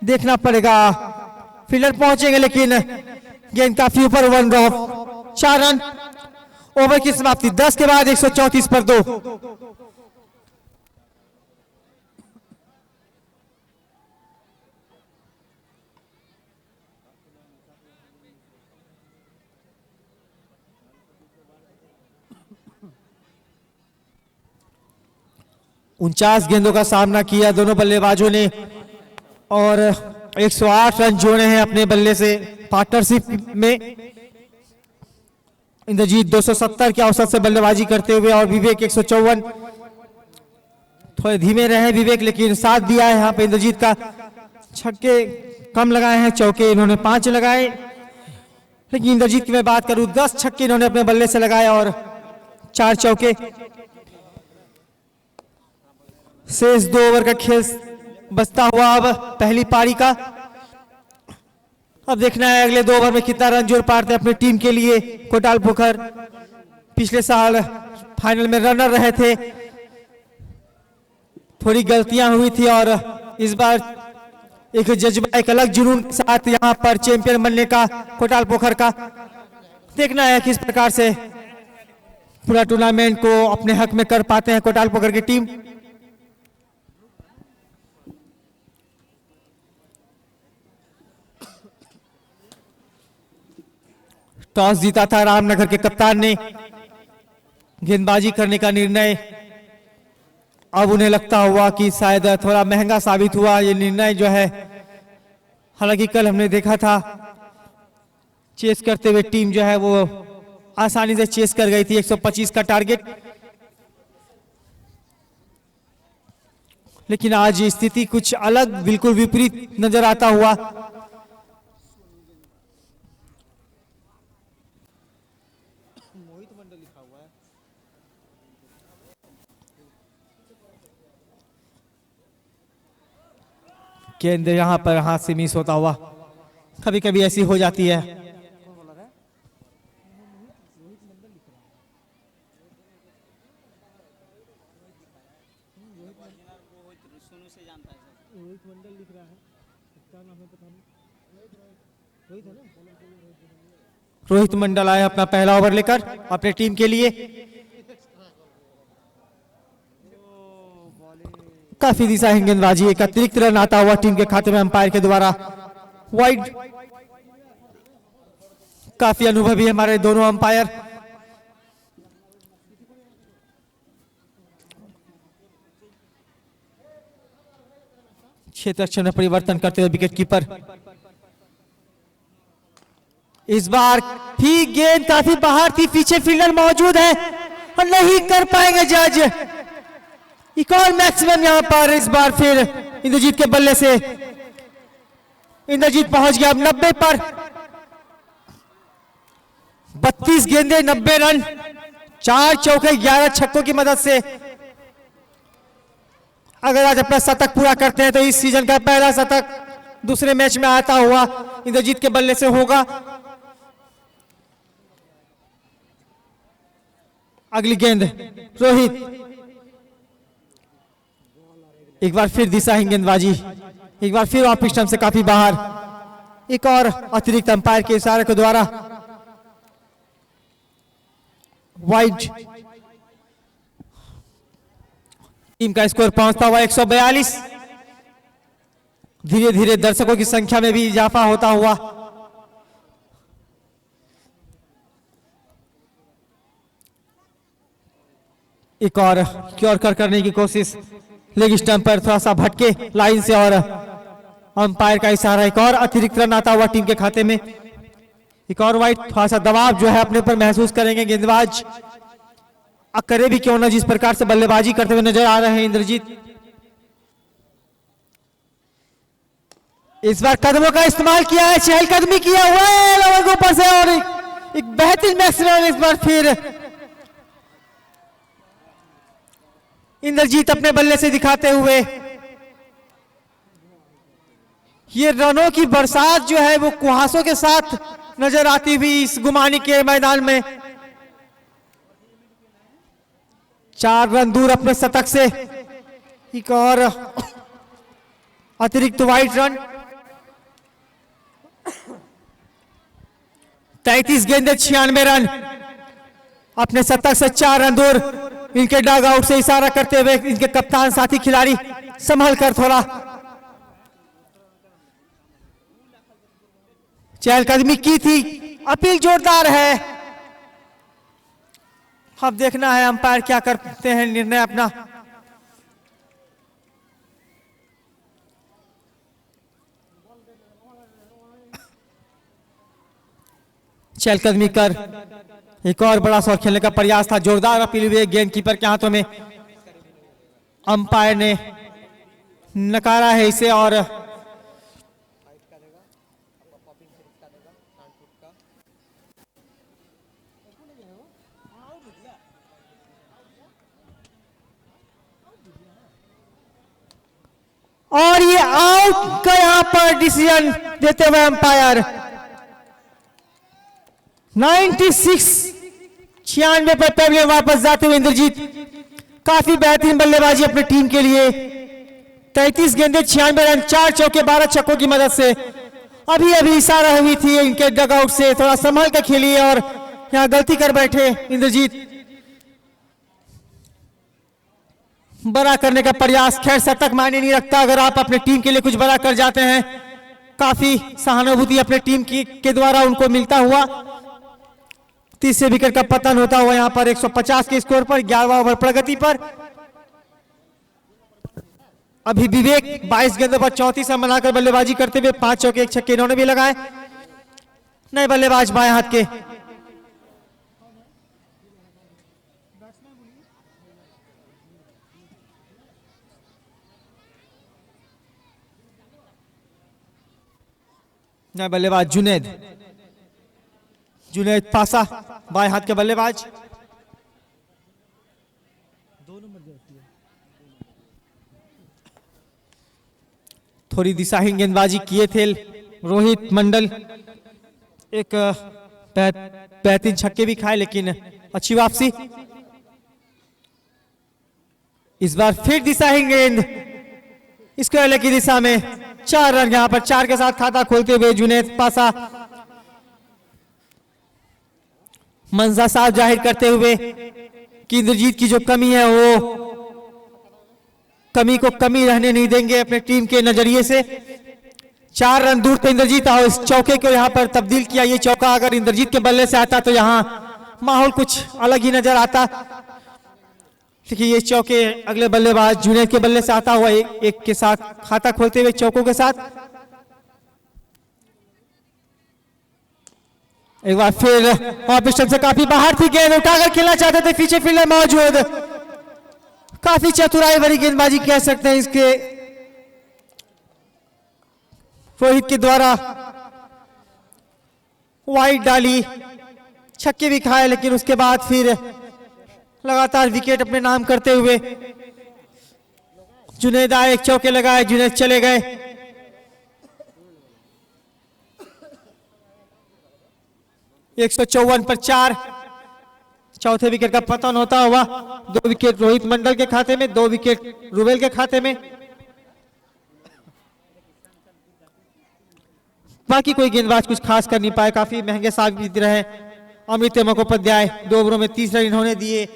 देखना पड़ेगा, फील्डर पहुंचेंगे लेकिन गेंद काफी ऊपर, 1 ड्रॉप, 4 रन। ओवर की समाप्ति 10 के बाद 134 पर 2। उनचास गेंदों का सामना किया दोनों बल्लेबाजों ने और 108 रन जोड़े हैं अपने बल्ले से पार्टनरशिप में। इंद्रजीत 270 के औसत से बल्लेबाजी करते हुए और विवेक 154। थोड़े धीमे रहे विवेक, लेकिन साथ दिया है यहाँ पे इंद्रजीत का। छक्के कम लगाए हैं, चौके इन्होंने 5 लगाए, लेकिन इंद्रजीत की मैं बात करूं 10 छक्के इन्होंने अपने बल्ले से लगाए और 4 चौके। शेष 2 ओवर का खेल बचता हुआ अब पहली पारी का। अब देखना है अगले 2 ओवर में कितना रन जोड़ पाते हैं अपनी टीम के लिए। कोटाल पोखर पिछले साल फाइनल में रनर रहे थे, थोड़ी गलतियां हुई थी और इस बार एक जज्बा, एक अलग जुनून के साथ यहां पर चैंपियन बनने का कोटाल पोखर का। देखना है किस प्रकार से पूरा टूर्नामेंट को अपने हक में कर पाते हैं कोटाल पोखर की टीम। टॉस जीता था रामनगर के कप्तान ने, गेंदबाजी करने का निर्णय अब उन्हें लगता हुआ कि शायद थोड़ा महंगा साबित हुआ ये निर्णय जो है। हालांकि कल हमने देखा था चेस करते हुए टीम जो है वो आसानी से चेस कर गई थी 125 का टारगेट, लेकिन आज स्थिति कुछ अलग, बिल्कुल विपरीत नजर आता हुआ। गेंद यहां पर हाथ से मिस होता हुआ, कभी कभी ऐसी हो जाती है। रोहित मंडल आए अपना पहला ओवर लेकर अपने टीम के लिए। काफी दिशाहीन गेंदबाजी, एक अतिरिक्त रन आता हुआ टीम के खाते में अंपायर के द्वारा। वाइड, काफी अनुभवी हमारे दोनों अंपायर। क्षेत्र रक्षण में परिवर्तन करते हुए विकेट कीपर। इस बार भी गेंद काफी बाहर थी, पीछे फील्डर मौजूद है और नहीं कर पाएंगे जज। एक और मैक्सिमम यहां पर इस बार फिर इंद्रजीत के बल्ले से। इंद्रजीत पहुंच गया अब 90 पर। 32 गेंदे 90 रन, 4 चौके 11 छक्कों की मदद से अगर आज अपना शतक पूरा करते हैं तो इस सीजन का पहला शतक दूसरे मैच में आता हुआ इंद्रजीत के बल्ले से होगा। अगली गेंद रोहित, एक बार फिर दिशाहीन गेंदबाजी, एक बार फिर ऑफ स्टंप से काफी बाहर। एक और अतिरिक्त अंपायर के इशारे के द्वारा वाइड। टीम का स्कोर पहुंचता हुआ 142। धीरे धीरे दर्शकों की संख्या में भी इजाफा होता हुआ। एक और क्योर करने की कोशिश, लेग स्टंप पर थोड़ा सा भटके लाइन से और अंपायर का इशारा। एक और अतिरिक्त रन आता हुआ टीम के खाते में। एक और वाइड, थोड़ा सा दबाव जो है अपने ऊपर महसूस करेंगे गेंदबाज, करे भी क्यों ना जिस प्रकार से बल्लेबाजी करते हुए नजर आ रहे हैं इंद्रजीत। इस बार कदमों का इस्तेमाल किया है, चहलकदमी किया हुआ है लोगों के ऊपर से और एक बेहतरीन मैक्सिमम इस बार फिर इंद्रजीत अपने बल्ले से दिखाते हुए। ये रनों की बरसात जो है वो कुहासों के साथ नजर आती हुई इस गुमानी के मैदान में। 4 रन दूर अपने शतक से। एक और अतिरिक्त वाइड रन। 33 गेंदे 96 रन। अपने शतक से 4 रन दूर। इनके डग आउट से इशारा करते हुए इनके कप्तान साथी खिलाड़ी संभल कर थोड़ा चहलकदमी की थी। अपील जोरदार है। अब देखना है अंपायर क्या करते हैं निर्णय अपना। चहलकदमी कर एक और बड़ा शॉट खेलने का प्रयास था। जोरदार अपील हुई गेंदकीपर के हाथों में। अंपायर ने नकारा है इसे और ये आउट का यहां पर डिसीजन देते हुए अंपायर 96 पर पवेलियन वापस जाते हुए इंद्रजीत काफी बेहतरीन बल्लेबाजी अपनी टीम के लिए। 33 गेंदे 96 रन 4 चौके 12 छक्कों की मदद से। अभी अभी इशारा हुई थी इनके डगआउट से थोड़ा संभल कर खेलिए और यहां गलती कर बैठे इंद्रजीत। बड़ा करने का प्रयास, खैर शतक मायने नहीं रखता अगर आप अपने टीम के लिए कुछ बड़ा कर जाते हैं। काफी सहानुभूति अपने टीम के द्वारा उनको मिलता हुआ। तीसरे विकेट का पतन होता हुआ यहां पर 150 के स्कोर पर 11वां ओवर प्रगति पर। अभी विवेक 22 गेंदों पर 34 रन बनाकर बल्लेबाजी करते हुए 5 चौके 1 छक्के इन्होंने भी लगाए। नए बल्लेबाज बाएं हाथ के नए बल्लेबाज जुनैद पासा बाएं हाथ के बल्लेबाज। थोड़ी दिशाहीन गेंदबाजी किए थे रोहित मंडल। एक बेहतरीन छक्के भी खाए लेकिन अच्छी वापसी। इस बार फिर दिशाहीन गेंद स्क्वायर की दिशा में। 4 रन यहां पर 4 के साथ खाता खोलते हुए जुनैद पासा मंशा साफ जाहिर करते हुए कि इंद्रजीत की जो कमी है वो कमी को कमी रहने नहीं देंगे अपने टीम के नजरिए से। 4 रन दूर थे इंद्रजीत और इस चौके को यहां पर तब्दील किया। ये चौका अगर इंद्रजीत के बल्ले से आता तो यहां माहौल कुछ अलग ही नजर आता। देखिए ये चौके अगले बल्लेबाज जुनैद के बल्ले से आता हुआ एक के साथ खाता खोलते हुए चौकों के साथ। एक बार फिर ऑफ स्टंप से काफी बाहर थी गेंद, उठाकर खेलना चाहते थे, पीछे फील्डर मौजूद। काफी चतुराई भरी गेंदबाजी कह सकते हैं इसके रोहित के द्वारा। वाइड डाली, छक्के भी खाए लेकिन उसके बाद फिर लगातार विकेट अपने नाम करते हुए जुनैद आए, 1 चौके लगाए, जुनैद चले गए। एक 154 पर 4। चौथे विकेट का पतन होता हुआ 2 विकेट रोहित मंडल के खाते में, 2 विकेट रुबेल के खाते में। बाकी कोई गेंदबाज कुछ खास कर नहीं पाए, काफी महंगे साबित रहे। अमृत मुखोपाध्याय 2 ओवरों में 30 रन इन्होंने दिए।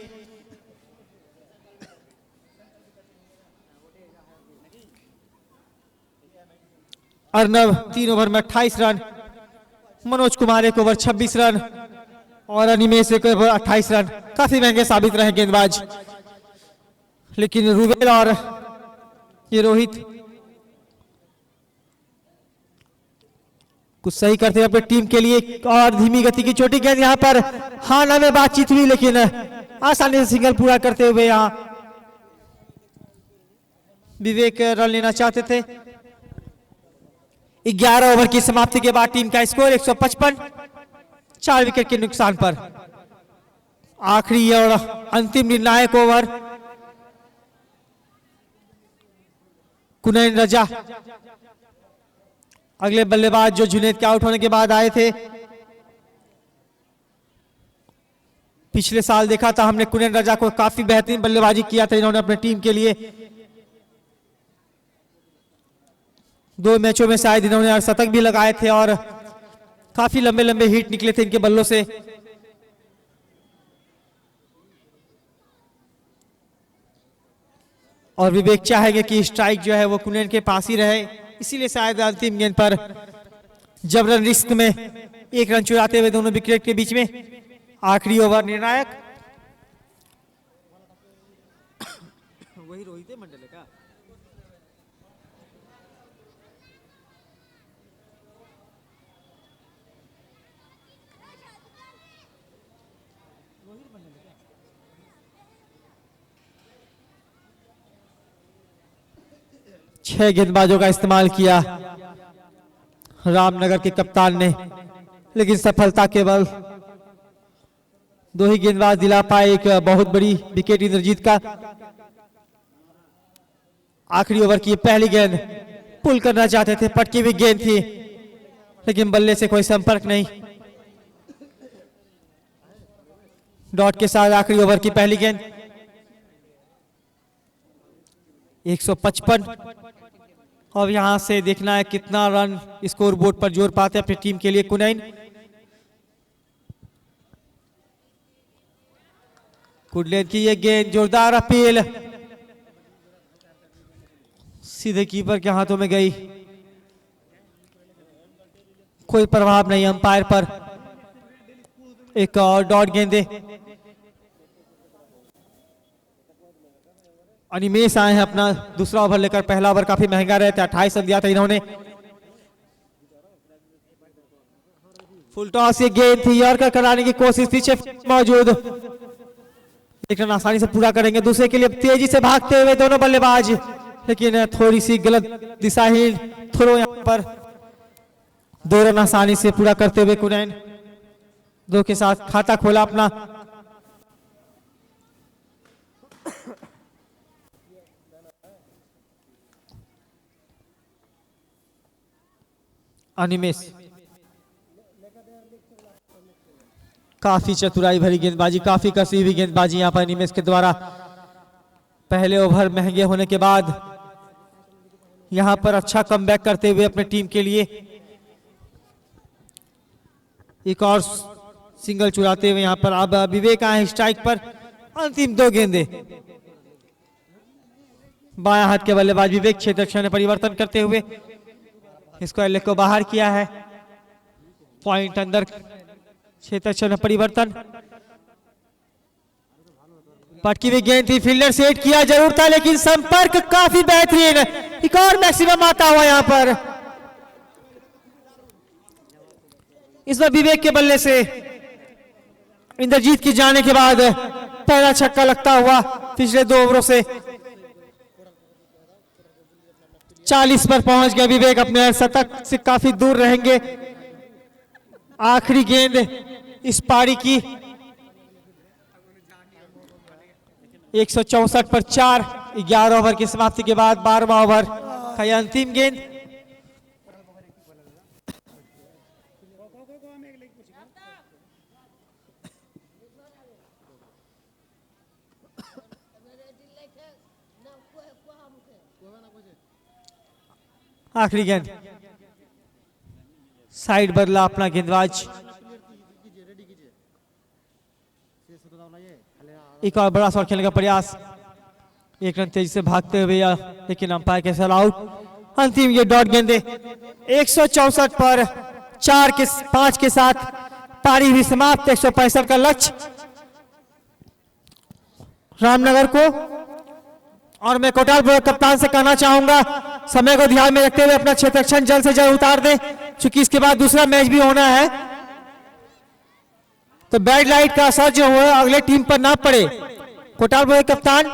अर्नब 3 ओवर में 28 run. Manoj Kumar 1 over 26 run और अनिमेश 1 ओवर 28 रन। काफी महंगे साबित रहे गेंदबाज, लेकिन रुबेल और ये रोहित कुछ सही करते हुए अपनी टीम के लिए। और धीमी गति की छोटी गेंद यहां पर हाना में बातचीत हुई लेकिन आसानी से सिंगल पूरा करते हुए यहां विवेक रन लेना चाहते थे। 11 ओवर की समाप्ति के बाद टीम का स्कोर 155, 4 विकेट के नुकसान पर। आखिरी और अंतिम निर्णायक ओवर। कुनैन रजा अगले बल्लेबाज जो जुनैद के आउट होने के बाद आए थे। पिछले साल देखा था हमने कुनैन रजा को, काफी बेहतरीन बल्लेबाजी किया था इन्होंने अपने टीम के लिए। 2 मैचों में शायद इन्होंने शतक भी लगाए थे और काफी लंबे लंबे हिट निकले थे इनके बल्लों से। और विवेक चाहेंगे कि स्ट्राइक जो है वो कुनैन के पास ही रहे, इसीलिए शायद अंतिम गेंद पर जबरन रिस्क में एक रन चुराते हुए दोनों विकेट के बीच में आखिरी ओवर निर्णायक। वही रोहित मंडल का छह गेंदबाजों का इस्तेमाल किया रामनगर के कप्तान ने, लेकिन सफलता केवल दो ही गेंदबाज दिला पाए। एक बहुत बड़ी विकेट इंद्रजीत का। आखिरी ओवर की पहली गेंद पुल करना चाहते थे, पटकी हुई गेंद थी लेकिन बल्ले से कोई संपर्क नहीं। डॉट के साथ आखिरी ओवर की पहली गेंद 155। अब यहां से देखना है कितना रन स्कोर बोर्ड पर जोर पाते हैं अपनी टीम के लिए कुनैन। कुडलेन की ये गेंद जोरदार अपील सीधे कीपर के हाथों में गई, कोई प्रभाव नहीं अंपायर पर। एक और डॉट गेंदे अनिमेश आए हैं अपना दूसरा ओवर लेकर। पहला ओवर काफी महंगा रहता है, 28 रन दिया था इन्होंने। फुल टॉस ये गेंद थी, यॉर्कर कराने की कोशिश, पीछे मौजूद, लेकिन आसानी से पूरा करेंगे। दूसरे के लिए तेजी से भागते हुए दोनों बल्लेबाज, लेकिन थोड़ी सी गलत दिशाहीन थ्रो यहां पर। 2 रन आसानी से पूरा करते हुए कुनैन 2 के साथ खाता खोला अपना। अनिमेश काफी चतुराई भरी गेंदबाजी, काफी कसी हुई गेंदबाजी यहां पर अनिमेश के द्वारा। पहले ओवर महंगे होने के बाद यहां पर अच्छा कमबैक करते हुए अपने टीम के लिए एक और सिंगल चुराते हुए यहां पर अब विवेक आए स्ट्राइक पर। अंतिम 2 गेंदे बायां हाथ के बल्लेबाज विवेक क्षेत्र रक्षण में परिवर्तन करते हुए इसको लेग को बाहर किया है। पॉइंट अंदर क्षेत्र में परिवर्तन। पटकी हुई गेंद थी, फील्डर सेट किया जरूर था लेकिन संपर्क काफी बेहतरीन। एक और मैक्सिमम आता हुआ यहां पर। इस बार विवेक के बल्ले से इंद्रजीत की जाने के बाद पहला छक्का लगता हुआ पिछले 2 ओवरों से 40 पर पहुंच गया विवेक। अपने शतक से काफी दूर रहेंगे। आखिरी गेंद इस पारी की 164 पर 4। 11 ओवर की समाप्ति के बाद 12वां ओवर का यह अंतिम गेंद। आखिरी गेंद साइड बदला अपना गेंदबाज। एक और बड़ा शॉट खेलने का प्रयास, 1 रन तेजी से भागते हुए लेकिन अंपायर के साथ आउट। अंतिम ये डॉट गेंदे 164 पर 5 के साथ पारी हुई समाप्त। 165 का लक्ष्य रामनगर को। और मैं कोटाल कप्तान से कहना चाहूंगा समय को ध्यान में रखते हुए अपना क्षेत्र रक्षण जल्द से जल्द उतार दें, क्योंकि इसके बाद दूसरा मैच भी होना है। तो बैड लाइट का असर जो है अगले टीम पर ना पड़े। कोटाल कप्तान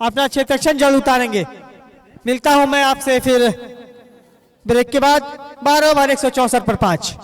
अपना क्षेत्र रक्षण जल्द उतारेंगे। मिलता हूं मैं आपसे फिर ब्रेक के बाद। 12 ओवर 164 पर 5।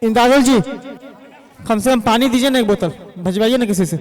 इंदाजुल जी कम से कम पानी दीजिए ना, एक बोतल भिजवाइए ना किसी से।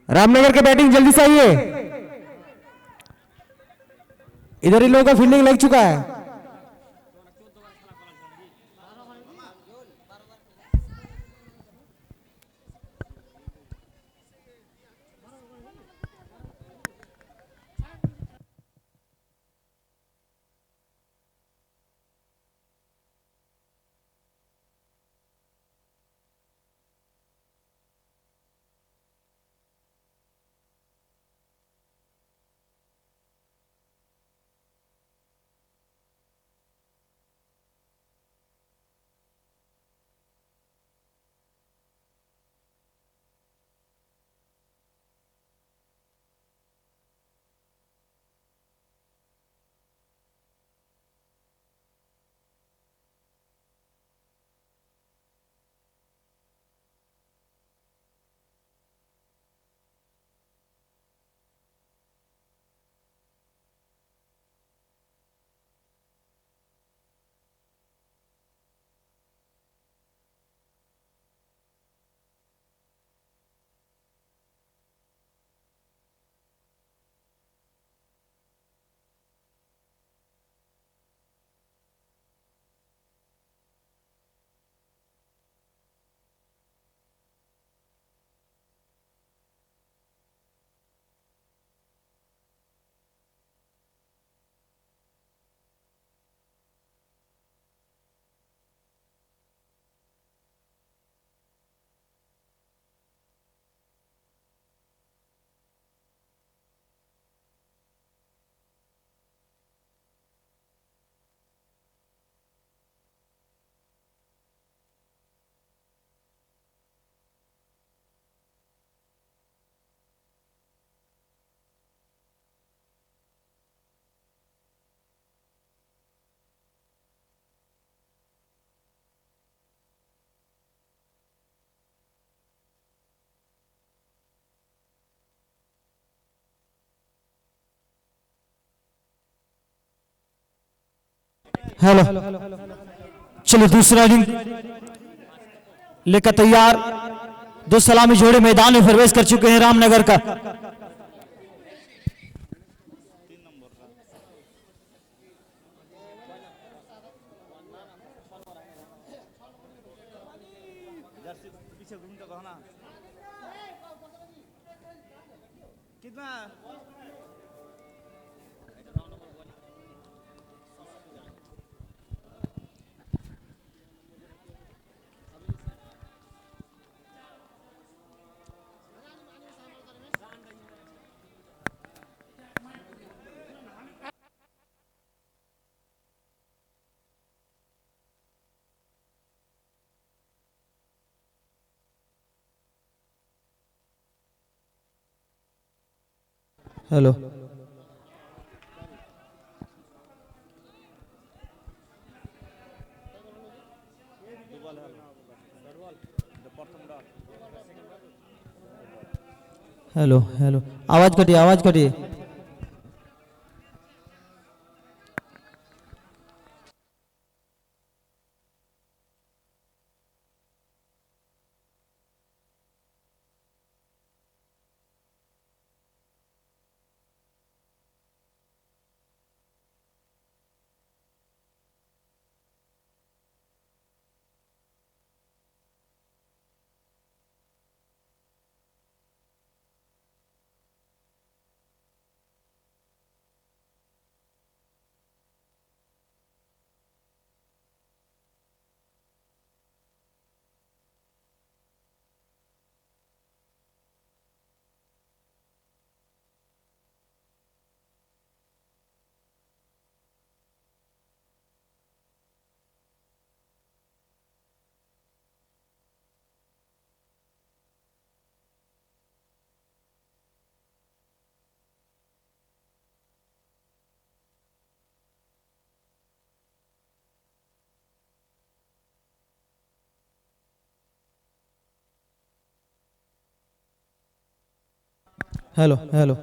रामनगर के बैटिंग जल्दी से आइए, इधर ही लोगों का फील्डिंग लग चुका है। हेलो, चलिए दूसरा इनिंग लेकर तैयार। दो सलामी जोड़े मैदान में प्रवेश कर चुके हैं रामनगर का। हेलो। हेलो हेलो, आवाज कटिए, आवाज कटिए। Hello hello.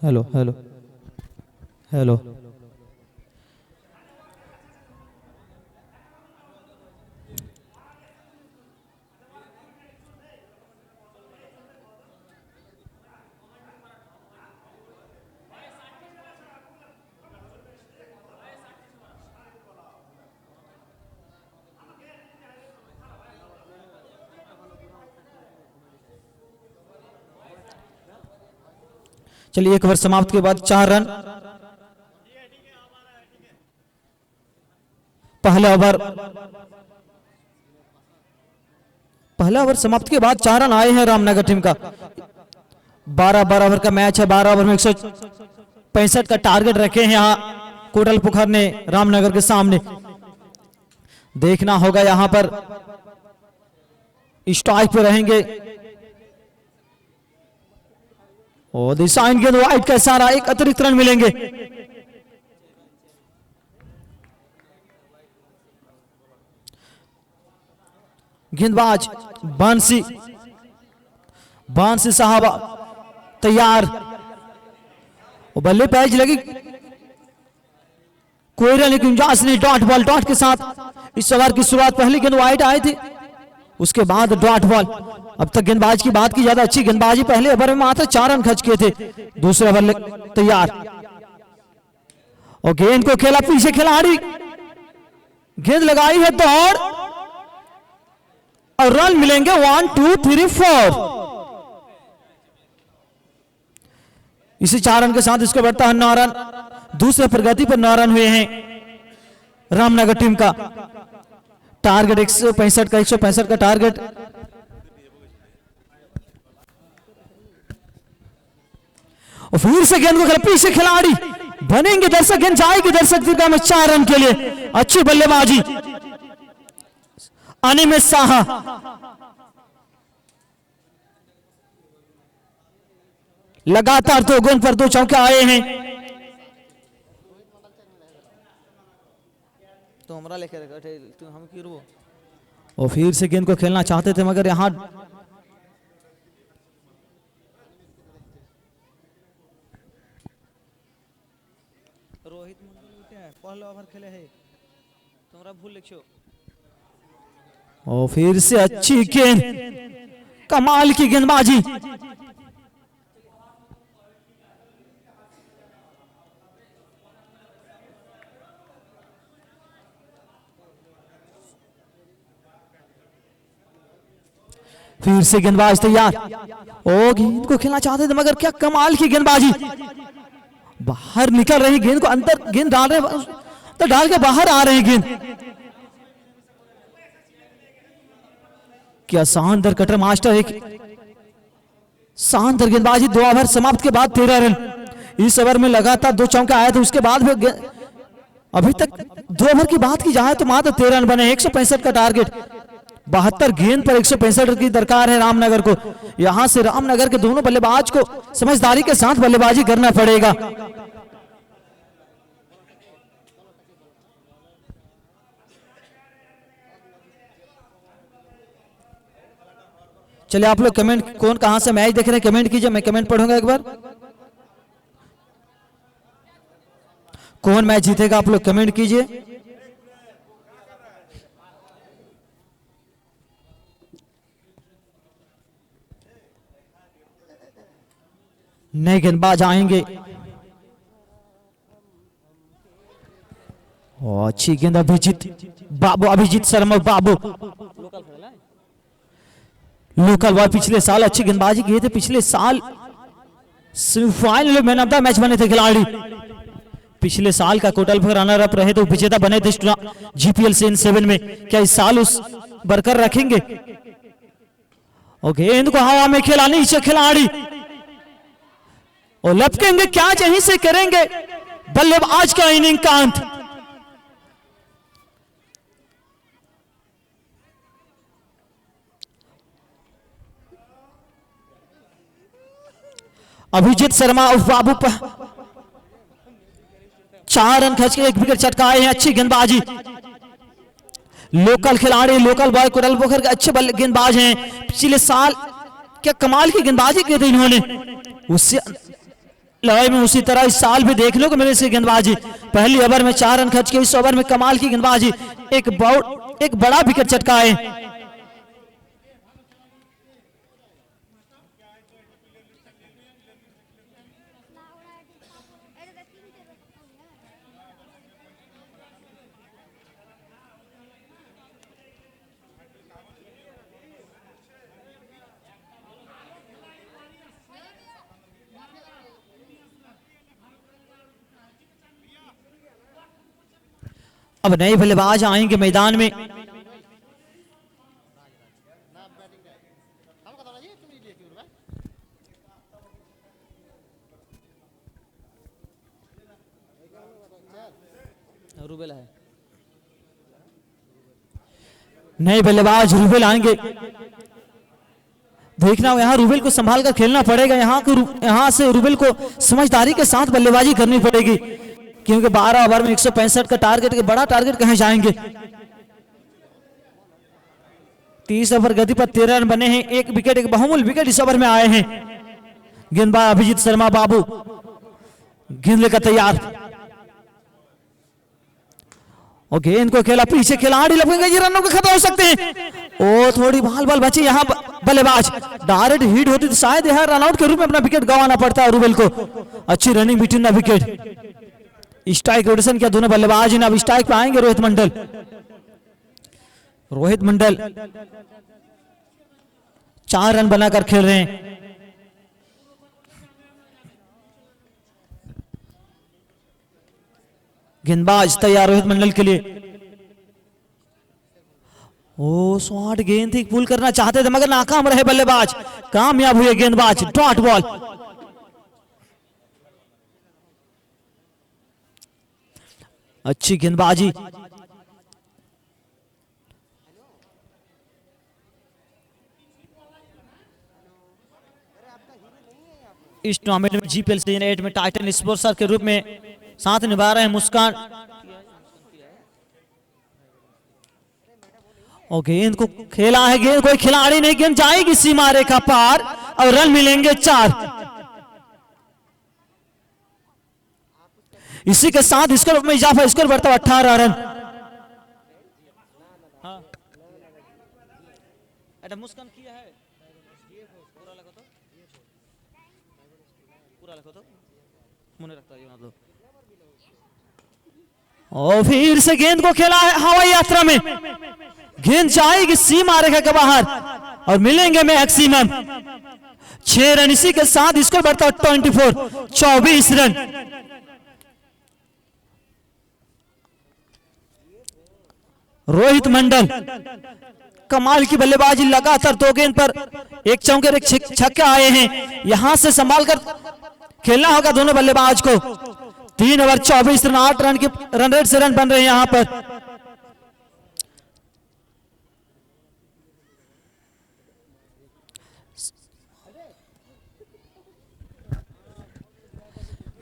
Hello hello hello. चलिए, एक ओवर समाप्त के बाद 4 रन। पहला ओवर समाप्त के बाद 4 रन आए हैं रामनगर टीम का। 12 ओवर का मैच है। 12 ओवर में 165 का टारगेट रखे हैं यहाँ कोटल पुखर ने रामनगर के सामने। देखना होगा यहां पर स्ट्राइक पे रहेंगे। और दिशाइन गेंद वाइड का सारा, एक अतिरिक्त रन मिलेंगे। गेंदबाज बांसी साहब तैयार। और बल्ले पे एज लगी कोयरा, लेकिन जास ने डॉट के साथ इस ओवर की शुरुआत। पहली गेंद वाइड आई थी, उसके बाद डॉट बॉल। अब तक गेंदबाज की बात की ज्यादा अच्छी गेंदबाजी। पहले ओवर में मात्र 4 रन खर्च किए थे। दूसरे ओवर तैयार और गेंद को खेला पीछे खिलाड़ी, गेंद लगाई है दौड़ और रन मिलेंगे 1 2 3 4। इसी 4 रन के साथ इसको बढ़ता है 9 रन। दूसरे प्रगति पर 9 रन हुए हैं रामनगर टीम का। टारगेट 165 का टारगेट। और फिर से गेंद को खेला पीछे खिलाड़ी, बनेंगे दर्शक, गेंद जाएगी दर्शक दीर्घा में 4 रन के लिए। अच्छी बल्लेबाजी अनिमेश साहा। लगातार 2 गेंद पर 2 चौके आए हैं। तो हमरा लेके तू हम की रो। और फिर से गेंद को खेलना चाहते थे मगर यहां रोहित पहला ओवर खेले है, तुम्हारा भूल लिखो। और फिर से अच्छी गेंद, कमाल की गेंदबाजी। फिर से गेंदबाज तैयार, ओ गेंद को खेलना चाहते थे मगर क्या कमाल की गेंदबाजी, बाहर निकल रही गेंद को अंदर गेंद डाल रहे तो डाल के बाहर आ रही गेंद। क्या शानदार कटर मास्टर, एक शानदार गेंदबाजी। 2 ओवर समाप्त के बाद 13 रन। इस ओवर में लगातार 2 चौके आए थे, उसके बाद भी अभी तक 2 ओवर की बात की जाए तो मात्र 13 रन बने। 165 का टारगेट, 72 गेंद पर 165 रन की दरकार है रामनगर को। यहां से रामनगर के दोनों बल्लेबाज को समझदारी के साथ बल्लेबाजी करना पड़ेगा। चलिए आप लोग कमेंट, कौन कहां से मैच देख रहे हैं कमेंट कीजिए, मैं कमेंट पढ़ूंगा एक बार। कौन मैच जीतेगा आप लोग कमेंट कीजिए। नए गेंदबाज आएंगे, अच्छी गेंद अभिजीत बाबू, अभिजीत शर्मा बाबू लोकल बॉय। पिछले साल अच्छी गेंदबाजी किए थे, पिछले साल सेमीफाइनल में मैन ऑफ द मैच बने थे खिलाड़ी। पिछले साल का कोटल पर रनर अप रहे तो विजेता बने थे जीपीएल सीन 7 में। क्या इस साल उस बरकर रखेंगे? गेंद को हवा में खेला, नीचे खिलाड़ी और लपकेंगे, क्या यहीं से करेंगे बल्लेबाज का इनिंग का अंत। अभिजीत शर्मा उफ बाबू 4 रन खर्च के 1 विकेट चटकाए हैं। अच्छी गेंदबाजी, लोकल खिलाड़ी, लोकल बॉय कोटल पोखर के अच्छे गेंदबाज हैं। पिछले साल क्या कमाल की गेंदबाजी की थी इन्होंने, उससे लड़ाई में उसी तरह इस साल भी देखने को मिले से गेंदबाजी। पहली ओवर में 4 रन खर्च के, इस ओवर में कमाल की गेंदबाजी, एक बड़ा विकेट चटकाए। अब नए बल्लेबाज आएंगे मैदान में। रूबेल है, नए बल्लेबाज रूबेल आएंगे। देखना यहां रूबेल को संभाल कर खेलना पड़ेगा। यहां से रूबेल को समझदारी के साथ बल्लेबाजी करनी पड़ेगी, क्योंकि 12 ओवर में 165 का टारगेट, के बड़ा टारगेट कहां जाएंगे। 30 ओवर गति पर 13 रन बने हैं, 1 विकेट, एक बहुमूल्य विकेट इस ओवर में आए हैं। गेंदबाज अभिजीत शर्मा बाबू गेंद लेकर तैयार और गेंद को खेला, पीछे खिलाड़ी लगेंगे, ये रनों के खतरा हो सकते हैं। ओ थोड़ी बाल बची यहां बल्लेबाज, डायरेक्ट हिट होती तो शायद यहां रनआउट के रूप में अपना विकेट गंवाना पड़ता है रूबेल को। अच्छी running between the wicket, strike rotation किया दोनों बल्लेबाज ने। अब स्ट्राइक पे आएंगे रोहित मंडल। रोहित मंडल 4 रन बनाकर खेल रहे हैं। गेंदबाज तैयार रोहित मंडल के लिए। ओ शॉट गेंद थी, पुल करना चाहते थे मगर नाकाम रहे बल्लेबाज, कामयाब हुए गेंदबाज। डॉट बॉल, अच्छी गेंदबाजी। इस टूर्नामेंट में जीपीएल सीजन 8 में टाइटन स्पोर्ट्सर के रूप में साथ निभा रहे हैं मुस्कान। और गेंद को खेला है, गेंद कोई खिलाड़ी नहीं, गेंद जाएगी सीमा रेखा पार और रन मिलेंगे 4। इसी के साथ स्कोर में इजाफा, स्कोर बढ़ता है 18 रन। मुस्कान किया है और फिर से गेंद को खेला है हवाई यात्रा में, गेंद जाएगी सीमा रेखा के बाहर। और मिलेंगे मैक्सिमम 6 रन। इसी के साथ स्कोर बढ़ता है 24 रन। रोहित मंडल कमाल की बल्लेबाजी, लगातार 2 गेंद पर एक चौके और एक छक्के आए हैं। यहां से संभाल कर खेलना होगा दोनों बल्लेबाज को। 3 ओवर 24 रन, 8 रन की रन रेट से रन बन रहे हैं यहां पर।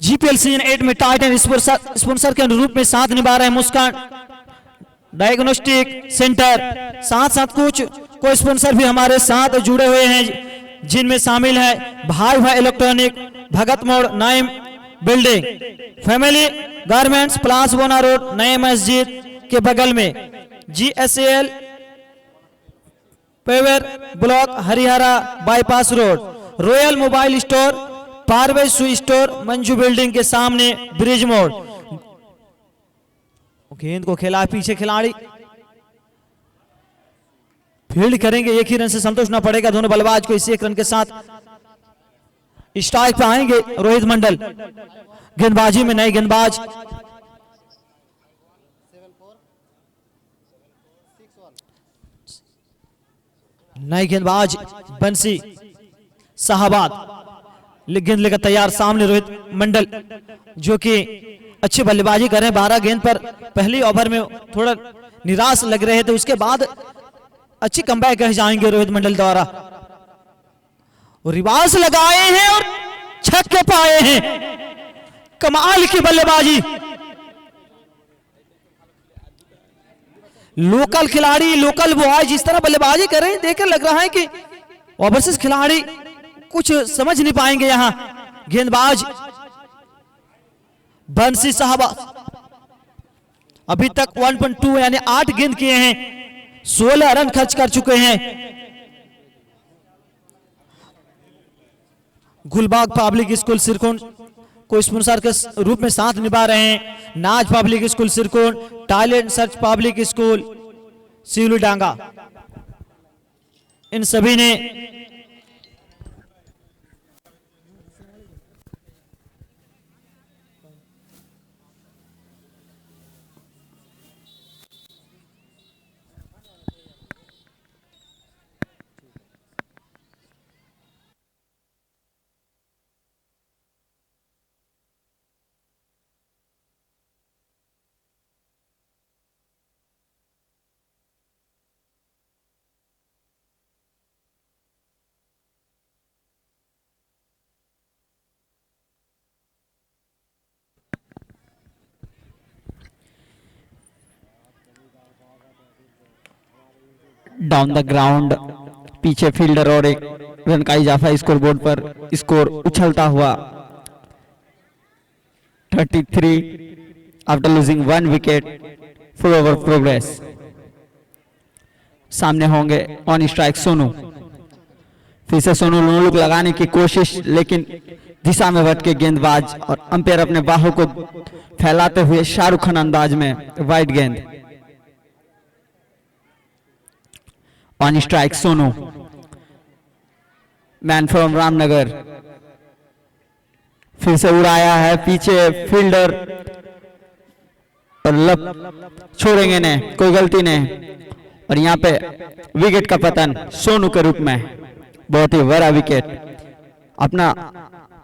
जीपीएल सीजन 8 में टाइटन स्पॉन्सर के अनुरूप में साथ निभा रहे हैं मुस्कान डायग्नोस्टिक सेंटर। साथ साथ कुछ को स्पॉन्सर भी हमारे साथ जुड़े हुए हैं, जिनमें शामिल है भाई भाई electronic, Bhagat Mor, Naim building, family garments, Palashbona road, नए मस्जिद के बगल में, GSL paver block, Harihara bypass road, royal mobile store, Parvez shoe store, Manju building के सामने, ब्रिज मोड़। गेंद को खेला पीछे खिलाड़ी, फील्ड करेंगे, एक ही रन से संतोष ना पड़ेगा दोनों बल्लेबाज को। इसी 1 रन के साथ स्ट्राइक पे आएंगे रोहित मंडल। गेंदबाजी में नए गेंदबाज, नए गेंदबाज बंसी शाहबाद गेंद लेकर तैयार। सामने रोहित मंडल जो कि अच्छी बल्लेबाजी कर रहे हैं। 12 गेंद पर पहली ओवर में थोड़ा निराश लग रहे थे, उसके बाद अच्छी कमबैक कह जाएंगे रोहित मंडल द्वारा। रिवास लगाए हैं और छक्के पाए हैं। कमाल की बल्लेबाजी, लोकल खिलाड़ी, लोकल बॉय जिस तरह बल्लेबाजी कर रहे हैं, देखकर लग रहा है कि ओवरसीज खिलाड़ी कुछ समझ नहीं पाएंगे। यहां गेंदबाज बंसी साहबा अभी तक 1.2 यानी 8 गेंद किए हैं, 16 रन खर्च कर चुके हैं। गुलबाग पब्लिक स्कूल सिरकुंड को स्पॉन्सर के रूप में साथ निभा रहे हैं। Naaz public school Sirkund, talent search public school Sivli Danga, इन सभी ने डाउन द ग्राउंड पीछे फील्डर और एक रन का इजाफा स्कोर बोर्ड पर। स्कोर उछलता हुआ 33 after losing 1 wicket, 4 over progress. सामने होंगे ऑन स्ट्राइक सोनू। फिर से सोनू नो लुक लगाने की कोशिश, लेकिन दिशा में भटके गेंदबाज और अंपायर अपने बाहों को फैलाते हुए शाहरुख खान अंदाज में वाइड गेंद। On strike Sonu, man from Ramnagar. फिर से उड़ाया है पीछे फील्डर और छोड़ेंगे ने, कोई गलती नहीं। और यहाँ पे विकेट का पतन सोनू के रूप में, बहुत ही बड़ा विकेट। अपना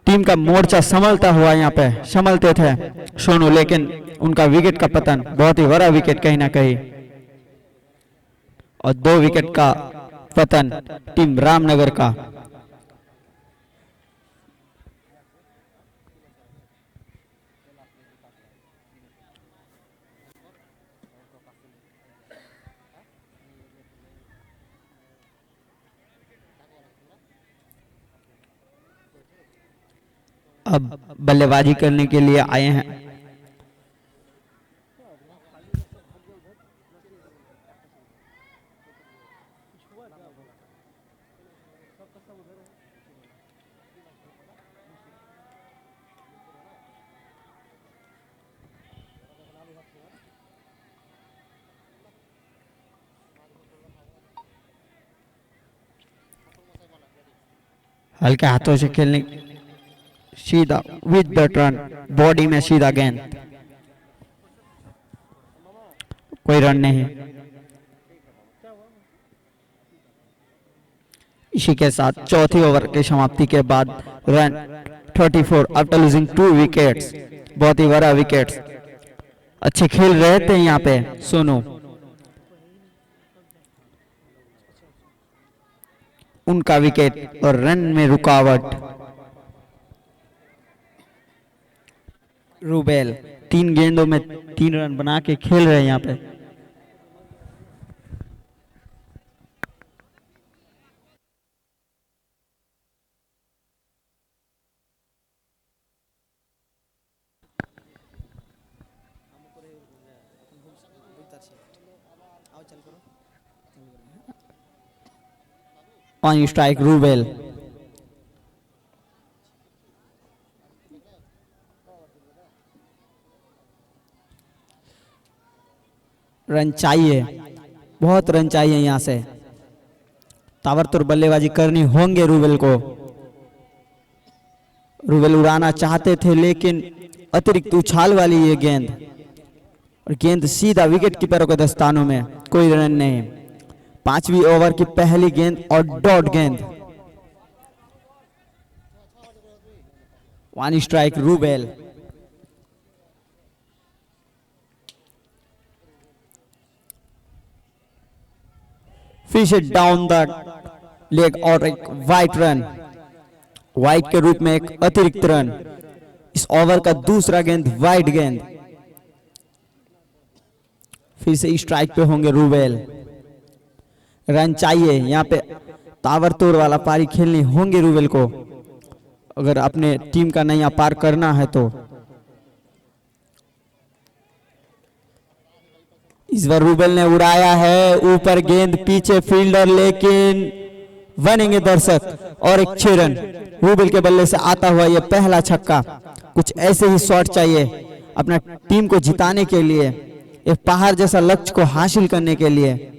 टीम का मोर्चा संभलता हुआ यहाँ पे संभलते थे सोनू, लेकिन उनका विकेट का पतन, बहुत ही बड़ा विकेट कहीं ना कहीं। और 2 विकेट का पतन टीम रामनगर का। अब बल्लेबाजी करने के लिए आए हैं हल्के हाथों से खेलने, सीधा विद द टर्न, बॉडी में सीधा गेंद, कोई रन नहीं। इसी के साथ चौथी ओवर की समाप्ति के बाद रन 34 आफ्टर लूजिंग 2 विकेट्स। बहुत ही बड़ा विकेट्स, अच्छे खेल रहे थे यहाँ पे सोनू। उनका विकेट और रन में रुकावट। रूबेल 3 गेंदों में 3 रन बना के खेल रहे हैं यहाँ पे। ऑन स्ट्राइक रूबेल, रन चाहिए, बहुत रन चाहिए यहां से। ताबड़तोड़ बल्लेबाजी करनी होंगे रूबेल को। रूबेल उड़ाना चाहते थे लेकिन अतिरिक्त उछाल वाली ये गेंद, और गेंद सीधा विकेट कीपरों के दस्तानों में, कोई रन नहीं। 5वीं ओवर की पहली गेंद और डॉट गेंद। 1 स्ट्राइक रूबेल। फिर से डाउन द लेग और एक वाइट रन, वाइट के रूप में एक अतिरिक्त रन। इस ओवर का दूसरा गेंद वाइट गेंद। फिर से स्ट्राइक पे होंगे रूबेल। रन चाहिए यहाँ पे, ताबड़तोड़ वाला पारी खेलनी होंगे रूबेल को अगर अपने टीम का नया पार करना है तो। इस बार रूबेल ने उड़ाया है ऊपर गेंद, पीछे फील्डर, लेकिन बनेंगे दर्शक और एक 6 रन। रूबेल के बल्ले से आता हुआ यह पहला छक्का। कुछ ऐसे ही शॉट चाहिए अपना टीम को जिताने के लिए, एक पहाड़ जैसा लक्ष्य को हासिल करने के लिए।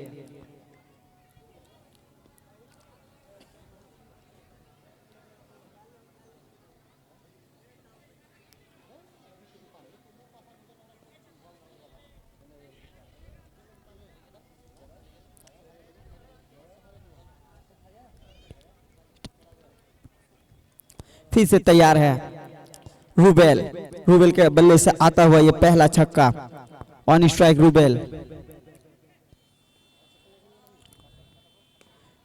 फिर से तैयार है रूबेल। रूबेल के बल्ले से आता हुआ यह पहला छक्का। 1 स्ट्राइक रूबेल।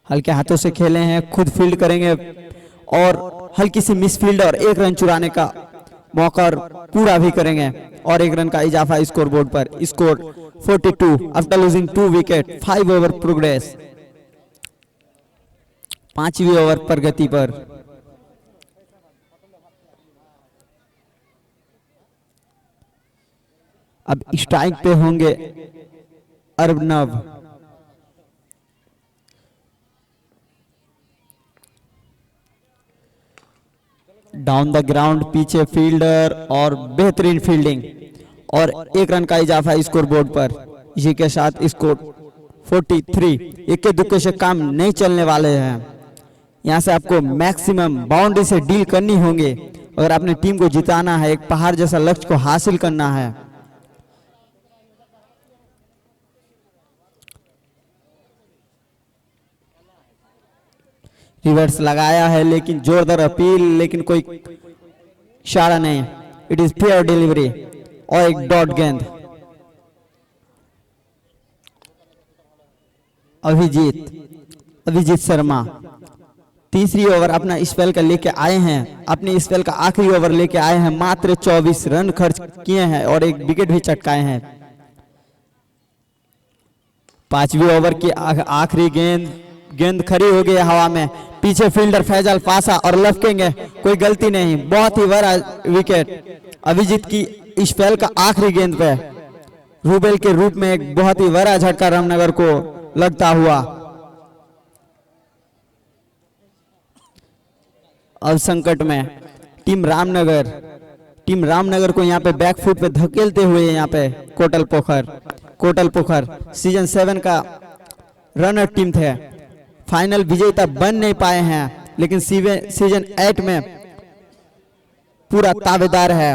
हल्के हाथों से खेले हैं, खुद फील्ड करेंगे और हल्की सी मिस फील्ड और 1 रन चुराने का मौका पूरा भी करेंगे और 1 रन का इजाफा स्कोर बोर्ड पर। Score 42 after losing 2 wicket. 5 over progress, 5वीं ओवर प्रगति पर। अब स्ट्राइक पे होंगे अर्नब। डाउन द ग्राउंड, पीछे फील्डर और बेहतरीन फील्डिंग और 1 रन का इजाफा स्कोर बोर्ड पर। इसी के साथ स्कोर 43। इक्के दुक्के से काम नहीं चलने वाले हैं। यहां से आपको मैक्सिमम बाउंड्री से डील करनी होंगे अगर अपनी टीम को जिताना है, एक पहाड़ जैसा लक्ष्य को हासिल करना है। रिवर्स लगाया है लेकिन जोरदार अपील, लेकिन कोई इशारा नहीं। इट इज फेयर डिलीवरी और एक डॉट गेंद। अभिजीत शर्मा 3री ओवर अपना स्पेल का लेके आए हैं। अपने स्पेल का आखिरी ओवर लेके आए हैं। मात्र 24 रन खर्च किए हैं और 1 विकेट भी चटकाए हैं। 5वीं ओवर की आखिरी गेंद खड़ी हो गई हवा में। पीछे फील्डर फैजल पासा और लपकेंगे, कोई गलती नहीं। बहुत ही बड़ा विकेट अभिजीत की स्पेल का आखिरी गेंद पे। रूबेल के रूप में एक बहुत ही बड़ा झटका रामनगर को लगता हुआ। अब संकट में टीम रामनगर को यहाँ पे बैकफुट पे धकेलते हुए यहाँ पे कोटल पोखर सीजन 7 का रनर टीम थे। फाइनल विजेता बन नहीं पाए हैं। लेकिन सीजन 8 में पूरा दावेदार है।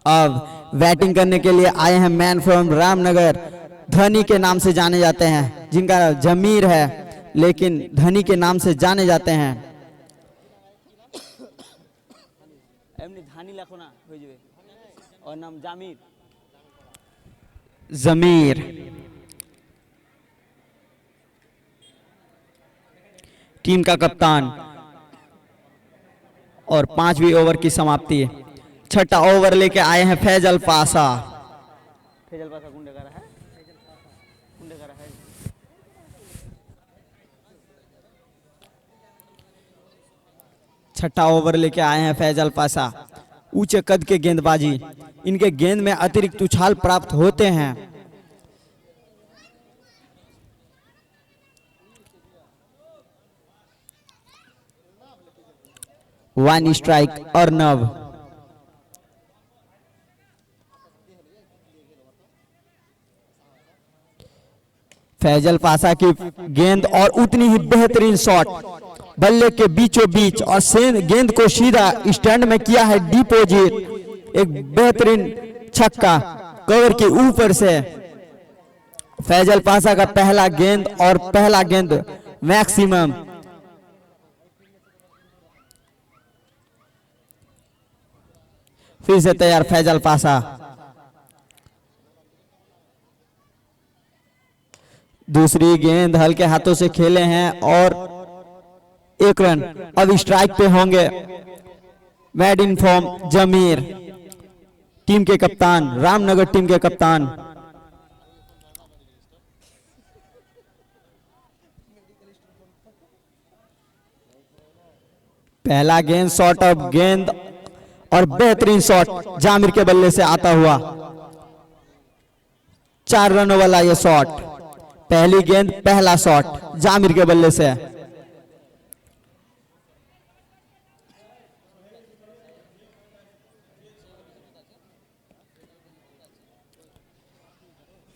अब बैटिंग करने के लिए आए हैं मैन फ्रॉम रामनगर, धनी के नाम से जाने जाते हैं, जिनका जमीर है लेकिन धनी के नाम से जाने जाते हैं। और नाम जमीर। टीम का कप्तान और 5वीं ओवर की समाप्ति। छठा ओवर लेके आए हैं फैजल पासा। छठा ओवर लेके आए हैं फैजल पासा। ऊंचे कद के गेंदबाजी, इनके गेंद में अतिरिक्त उछाल प्राप्त होते हैं। One strike Arnab. फैजल पासा की गेंद और उतनी ही बेहतरीन शॉट, बल्ले के बीचों बीच और गेंद को सीधा स्टैंड में किया है डिपोजिट। एक बेहतरीन छक्का कवर के ऊपर से। फैजल पासा का पहला गेंद और पहला गेंद मैक्सिमम। फिर से तैयार फैजल पासा। दूसरी गेंद हल्के हाथों से खेले हैं और 1 रन। अब स्ट्राइक पे होंगे bat in form Zameer, team के कप्तान, रामनगर टीम के कप्तान। पहला गेंद शॉर्ट ऑफ गेंद और बेहतरीन शॉट जामिर के बल्ले से आता हुआ। 4 रनों वाला यह शॉट। पहली गेंद पहला शॉट जामिर के बल्ले से।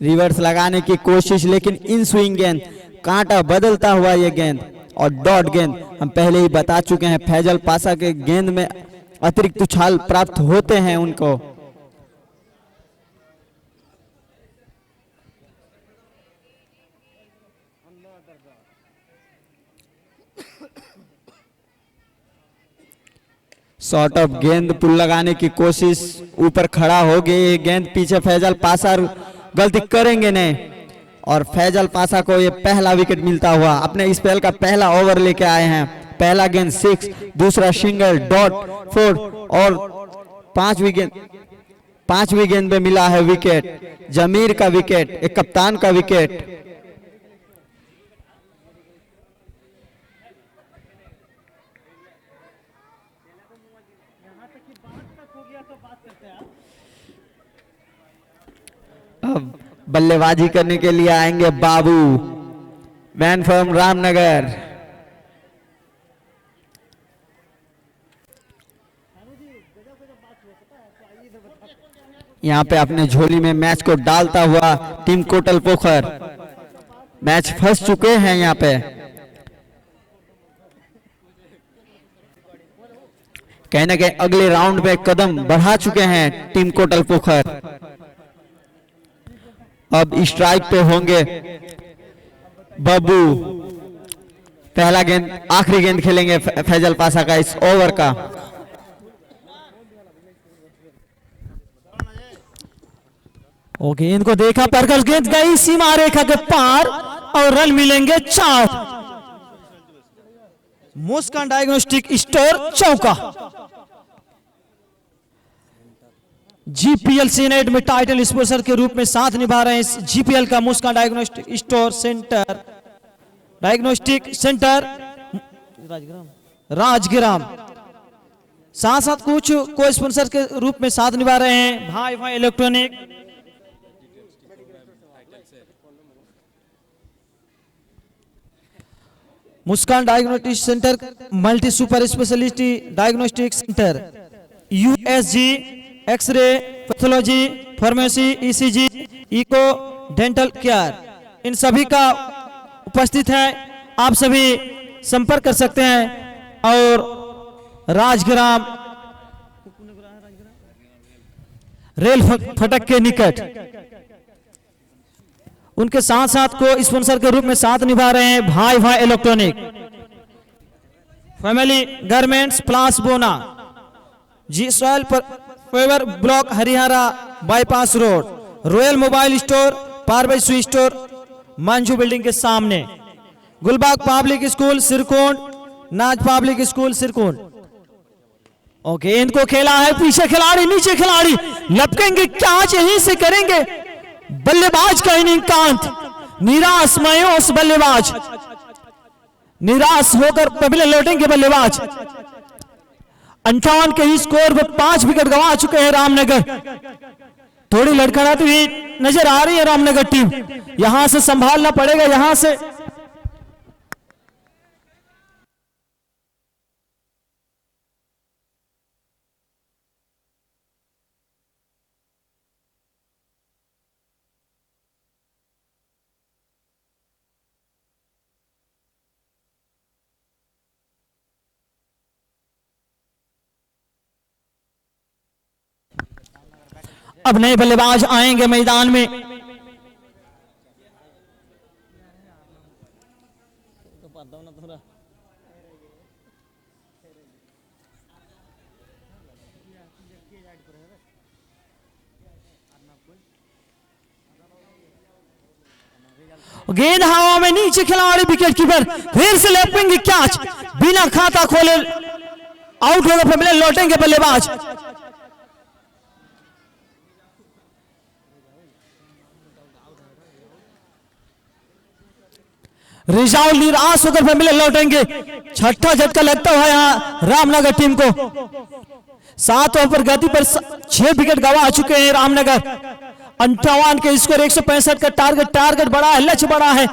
रिवर्स लगाने की कोशिश, लेकिन इन स्विंग गेंद, कांटा बदलता हुआ यह गेंद और डॉट गेंद। हम पहले ही बता चुके हैं फैजल पासा के गेंद में अतिरिक्त उछाल प्राप्त होते हैं उनको। शॉर्ट ऑफ गेंद पुल लगाने की कोशिश, ऊपर खड़ा हो गई गेंद, पीछे फैजल पासा गलती करेंगे नहीं और फैजल पासा को ये पहला विकेट मिलता हुआ। अपने स्पेल का पहला ओवर लेके आए हैं। पहला गेंद 6, दूसरा सिंगल, डॉट, 4 और 5वीं गेंद पे मिला है विकेट। जमीर का विकेट, एक कप्तान का विकेट। अब बल्लेबाजी करने के लिए आएंगे बाबू, मैन फ्रॉम रामनगर। यहां पे अपने झोली में मैच को डालता हुआ टीम कोटल पोखर। मैच फंस चुके हैं यहां पे। कहीं ना कहीं अगले राउंड में कदम बढ़ा चुके हैं टीम कोटल पोखर। अब स्ट्राइक पे होंगे बब्बू। पहला गेंद, आखिरी गेंद खेलेंगे फैजल पासा का इस ओवर का। ओके, इनको देखा, परकल गेंद गई सीमा रेखा के पार और रन मिलेंगे 4। मुस्कान डायग्नोस्टिक स्टोर चौका। जीपीएल सीनेट में टाइटल स्पॉन्सर के रूप में साथ निभा रहे हैं इस जीपीएल का Muskan diagnostic store centre, diagnostic centre Rajgiram. साथ साथ कुछ को स्पॉन्सर के रूप में साथ निभा रहे हैं Bhai electronic, Muskan diagnostic centre, multi super speciality diagnostic centre, USG, x ray, pathology, pharmacy, ECG, echo, dental care, इन सभी का उपस्थित है। आप सभी संपर्क कर सकते हैं। और राजग्राम रेल फटक के निकट उनके साथ साथ को स्पॉन्सर के रूप में साथ निभा रहे हैं भाई भाई electronic, family garments, Palashbona, जी सॉयल paver block, Harihara bypass road, royal mobile store, पारबई स्वीट स्टोर, मंजू बिल्डिंग के सामने, गुलबाग पब्लिक स्कूल सिरकोन, नाज पब्लिक स्कूल सिरकोन। ओके, इनको खेला है पीछे खिलाड़ी, नीचे खिलाड़ी, लपकेंगे कैच, यहीं से करेंगे बल्लेबाज का इनिंग कांत, निराश मायूस बल्लेबाज, निराश होकर पहले लौटेंगे बल्लेबाज। 58 के स्कोर पर 5 विकेट गंवा चुके हैं रामनगर। थोड़ी लड़खड़ाती हुई नजर आ रही है रामनगर टीम, यहां से संभालना पड़ेगा। यहां से अब नए बल्लेबाज आएंगे मैदान में। गेंद हवा में, नीचे खिलाड़ी, विकेट कीपर फिर से लेपिंग कैच, बिना खाता खोले आउट होगा, पहले लौटेंगे बल्लेबाज। रिजाउल निराश होकर फैमिली लौटेंगे। छठा झटका लगता हुआ यहां रामनगर टीम को। 7 ओवर गति पर 6 विकेट गंवा चुके हैं रामनगर। 58 के स्कोर, 165 का टारगेट बड़ा है, लक्ष्य बड़ा है,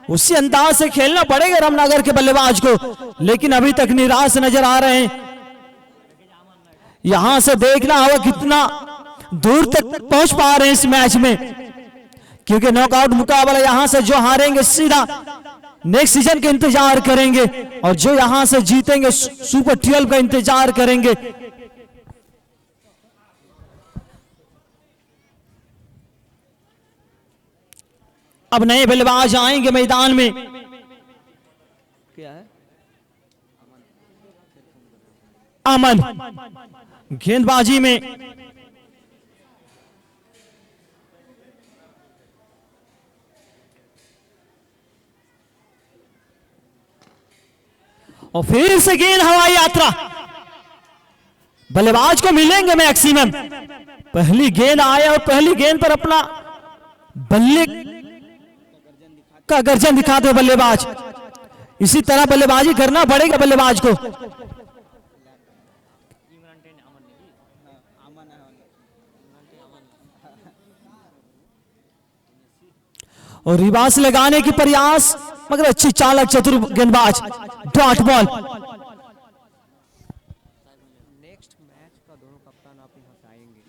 उसी अंदाज से खेलना पड़ेगा रामनगर के बल्लेबाज को, लेकिन अभी तक निराश नजर आ रहे हैं। यहां से देखना होगा कितना दूर तक पहुंच पा रहे हैं इस मैच में, क्योंकि नॉकआउट मुकाबला, यहां से जो हारेंगे सीधा नेक्स्ट सीजन के इंतजार करेंगे, और जो यहां से जीतेंगे सुपर 12 का इंतजार करेंगे। अब नए बल्लेबाज आएंगे मैदान में। क्या है? अमन गेंदबाजी में और फिर से गेंद हवाई यात्रा, बल्लेबाज को मिलेंगे मैक्सिमम। पहली गेंद आया और पहली गेंद पर अपना बल्ले का गर्जन दिखाते हुए बल्लेबाज, इसी तरह बल्लेबाजी करना पड़ेगा बल्लेबाज को। और रिबास लगाने की प्रयास, मगर अच्छी चालक चतुर गेंदबाज, डॉट बॉल। नेक्स्ट मैच का दोनों कप्तान आप यहाँ से आएंगे।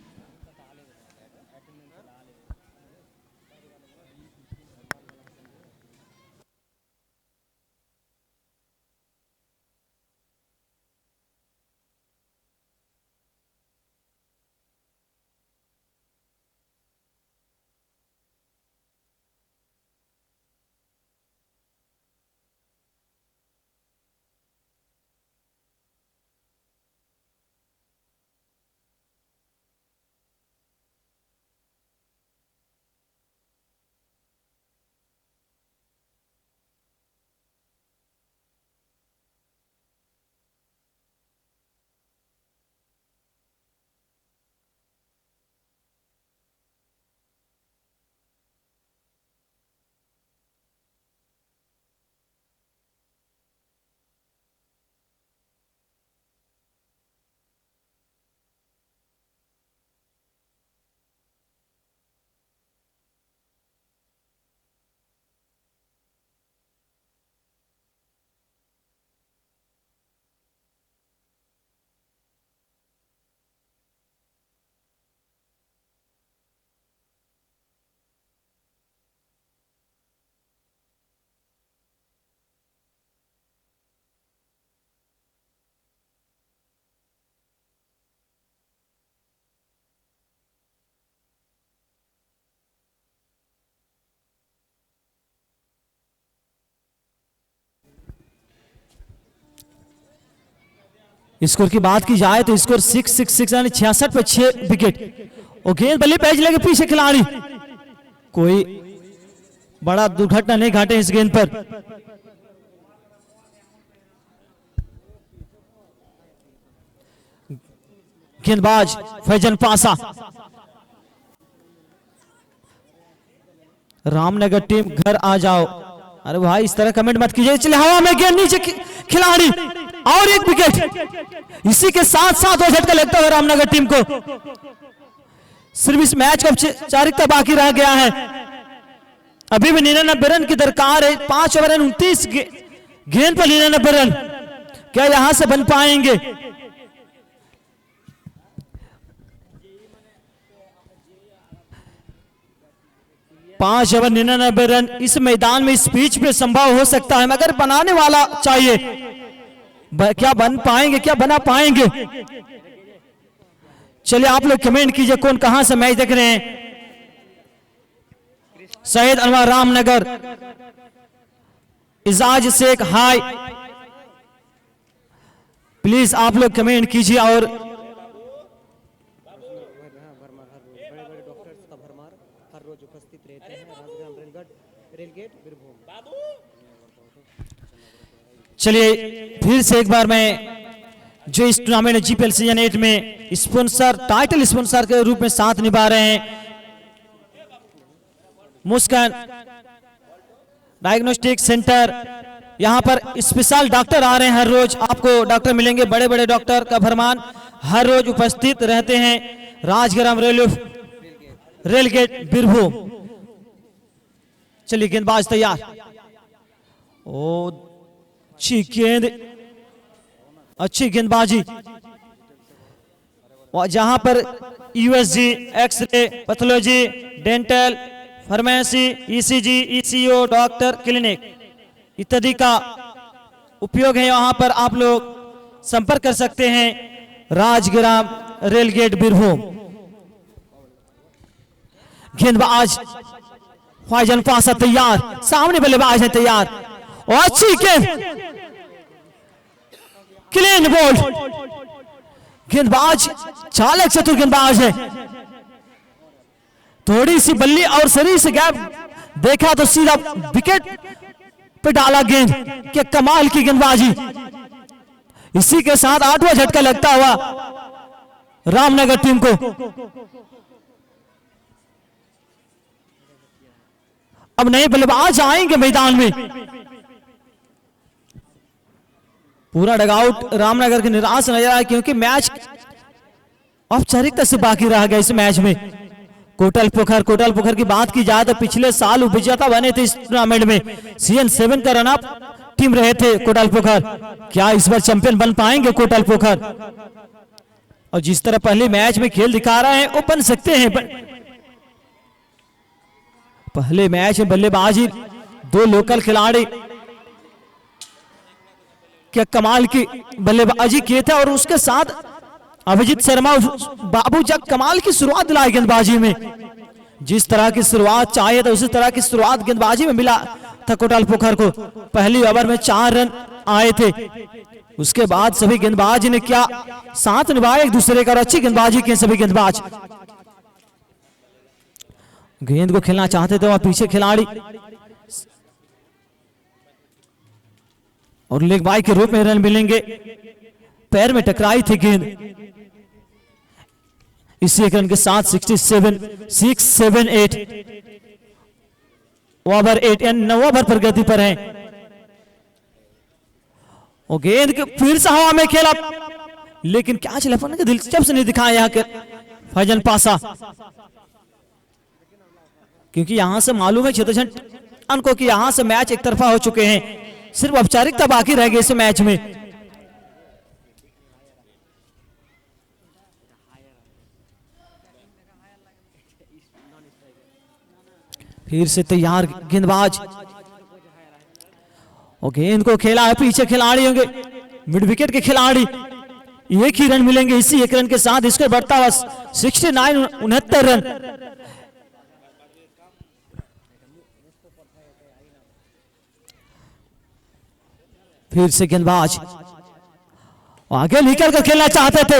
स्कोर की बात की जाए तो स्कोर 666 यानी 66 पे 6 विकेट। और गेंद बल्ले पे लगे पीछे खिलाड़ी, कोई बड़ा दुर्घटना नहीं घटे इस गेंद पर। गेंदबाज फैजन पासा। रामनगर टीम घर आ जाओ। अरे भाई इस तरह कमेंट मत कीजिए। चले हवा में गेंद, नीचे खिलाड़ी और एक विकेट। इसी के साथ साथ वो झटका लगता है रामनगर टीम को। सिर्फ इस मैच का औपचारिकता बाकी रह गया है। अभी भी 99 रन की दरकार है। 5 ओवर 29 गेंद पर 99 रन, क्या यहां से बन पाएंगे? पांच ओवर 99 रन इस मैदान में इस पिच पे संभव हो सकता है, मगर बनाने वाला चाहिए। क्या बन पाएंगे, क्या बना पाएंगे? चलिए आप लोग कमेंट कीजिए कौन कहां से मैच देख रहे हैं। सैयद अनवर रामनगर, इजाज शेख हाय, प्लीज आप लोग कमेंट कीजिए। और बड़े बड़े डॉक्टर्स का भरमार हर रोज उपस्थित रहते हैं राजग्राम रेलगेट बीरभूम। चलिए फिर से एक बार मैं जो इस टूर्नामेंट जीपीएल सीजन 8 में स्पॉन्सर, टाइटल स्पॉन्सर के रूप में साथ निभा रहे हैं, मुस्कान डायग्नोस्टिक सेंटर। यहां पर स्पेशल डॉक्टर आ रहे हैं हर रोज, आपको डॉक्टर मिलेंगे, बड़े बड़े डॉक्टर का भरमान हर रोज उपस्थित रहते हैं राजग्राम रेलगेट बीरभूम। चलिए गेंदबाज तैयार। ओ अच्छी गेंद, अच्छी गेंदबाजी। जहां पर USG, x ray, pathology, dental, pharmacy, ECG, ECO, doctor, clinic इत्यादि का उपयोग है। वहां पर आप लोग संपर्क कर सकते हैं राजग्राम रेलगेट बीरभूम। गेंदबाज फैजन पासा तैयार, सामने बल्लेबाज है तैयार। और अच्छी गेंद, क्लीन बॉल। गेंदबाज चालक चतुर गेंदबाज है। थोड़ी सी बल्ली और शरीर से गैप देखा तो सीधा विकेट पे डाला गेंद। क्या कमाल की गेंदबाजी। इसी के साथ 8वां झटका लगता हुआ रामनगर टीम को। अब नए बल्लेबाज आएंगे मैदान में। पूरा डगआउट रामनगर के निराश नजर आया, क्योंकि मैच औपचारिकता से बाकी रह गया इस मैच में। कोटल पोखर की बात की जाए तो पिछले साल विजेता बने थे इस टूर्नामेंट में। सीजन 7 का रनअप टीम रहे थे कोटल पोखर। क्या इस बार चैंपियन बन पाएंगे कोटल पोखर? और जिस तरह पहले मैच में खेल दिखा रहे हैं वो बन सकते हैं। पहले मैच में बल्लेबाजी 2 लोकल खिलाड़ी क्या कमाल की बल्लेबाजी किए थे, और उसके साथ अभिजीत शर्मा बाबू जब कमाल की शुरुआत दिलाई गेंदबाजी में। जिस तरह की शुरुआत चाहिए था उसी तरह की शुरुआत गेंदबाजी में मिला था कोटल पोखर को। पहली ओवर में 4 रन आए थे। उसके बाद सभी गेंदबाज ने क्या साथ निभाया एक दूसरे का, और अच्छी गेंदबाजी की सभी गेंदबाज। गेंद को खेलना चाहते थे वहां पीछे खिलाड़ी, और लेग बाई के रूप में रन मिलेंगे। पैर में टकराई थी गेंद। इसी एक रन के साथ 6-7-8 ओवर 8 9 ओवर पर गति पर है। और गेंद के फिर से हवा में खेला, लेकिन क्या चला के दिलचस्प नहीं दिखाया यहाँ के फैजन पासा, क्योंकि यहां से मालूम है क्षेत्रक्षण को कि यहां से मैच एक तरफा हो चुके हैं। सिर्फ औपचारिकता बाकी रह गई इस मैच में। फिर से तैयार गेंदबाज, और गेंद को खेला है पीछे खिलाड़ी होंगे मिड विकेट के खिलाड़ी। एक ही रन मिलेंगे इसी एक रन के साथ। इसको बढ़ता हुआ 69 रन। फिर से गेंदबाज, आगे निकल कर खेलना चाहते थे,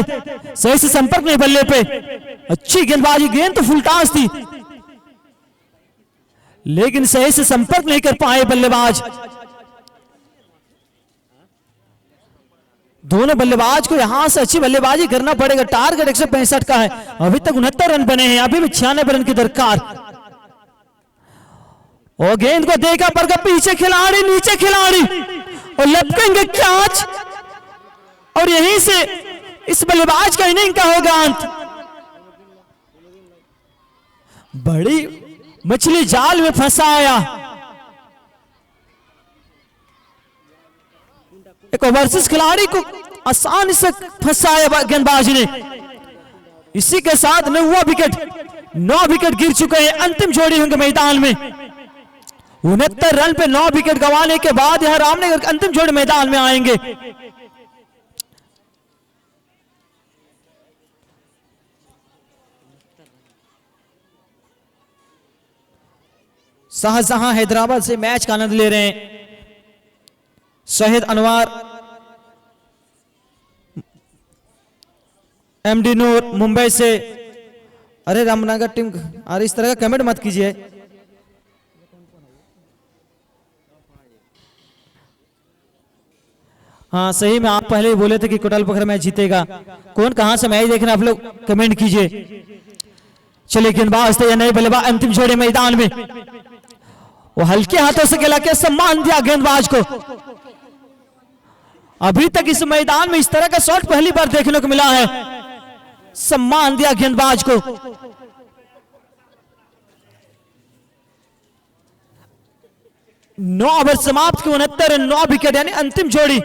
सही से संपर्क नहीं बल्ले पे, अच्छी गेंदबाजी, गेंद तो फुलटास थी लेकिन सही से संपर्क नहीं कर पाए बल्लेबाज। दोनों बल्लेबाज को यहां से अच्छी बल्लेबाजी करना पड़ेगा। टारगेट 165 का है, अभी तक 69 रन बने हैं, अभी भी 96 रन की दरकार। और गेंद को देखा पर पीछे खिलाड़ी, नीचे खिलाड़ी और लपकेंगे कैच और यहीं से इस बल्लेबाज का इनिंग का होगा अंत। बड़ी मछली जाल में फंसाया, एक ओवरसीज खिलाड़ी को आसानी से फंसाया गेंदबाज ने। इसी के साथ 9 विकेट गिर चुके हैं। अंतिम जोड़ी होंगे मैदान में। 69 रन पे 9 विकेट गंवाने के बाद यहां रामनगर के अंतिम जोड़ी मैदान में आएंगे। शाहजहां हैदराबाद से मैच का आनंद ले रहे हैं। शहीद अनवर, एमडी नूर मुंबई से। अरे रामनगर टीम, अरे इस तरह का कमेंट मत कीजिए। हाँ सही में, आप पहले ही बोले थे कि कोटलपोखर मैच जीतेगा। कौन कहां से मैच देख रहे हैं आप लोग कमेंट कीजिए। चलिए गेंदबाज थे या नहीं बल्लेबाज, अंतिम जोड़े मैदान में। वो हल्के हाथों से खेला के सम्मान दिया गेंदबाज को। अभी तक इस मैदान में इस तरह का शॉट पहली बार देखने को मिला है। सम्मान दिया गेंदबाज को। नौ ओवर समाप्त के 69 रन, 9 विकेट, यानी अंतिम जोड़ी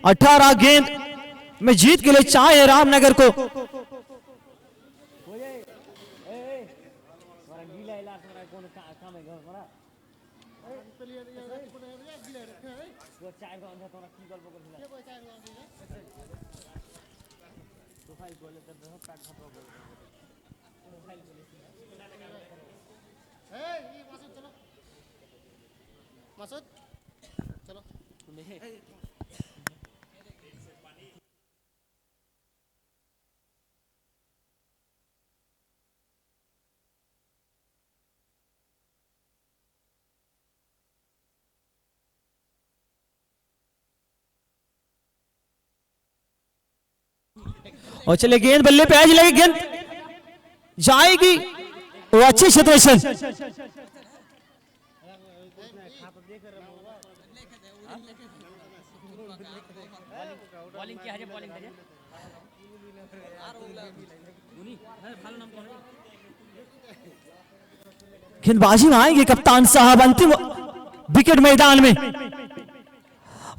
18 गेंद में जीत के लिए चाहे रामनगर को। और चले गेंद बल्ले पे आज लगे, गेंद जाएगी और अच्छी सिचुएशन। गेंदबाजी में आएंगे कप्तान साहब। अंतिम विकेट मैदान में,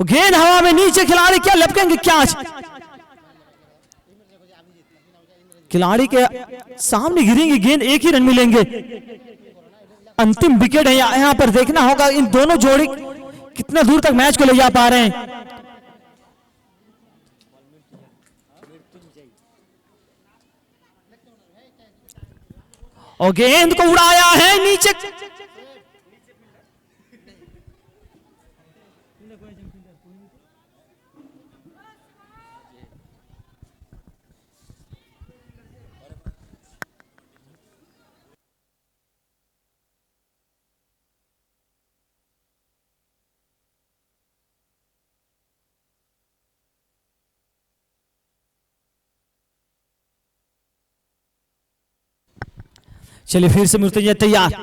गेंद हवा में, नीचे खिलाड़ी क्या लपकेंगे कैच। खिलाड़ी के सामने गिरेंगे गेंद, एक ही रन मिलेंगे। अंतिम विकेट है, यहां पर देखना होगा इन दोनों जोड़ी कितना दूर तक मैच को ले जा पा रहे हैं। और गेंद को उड़ाया है नीचे। चलिए फिर से मुर्तजा तैयार,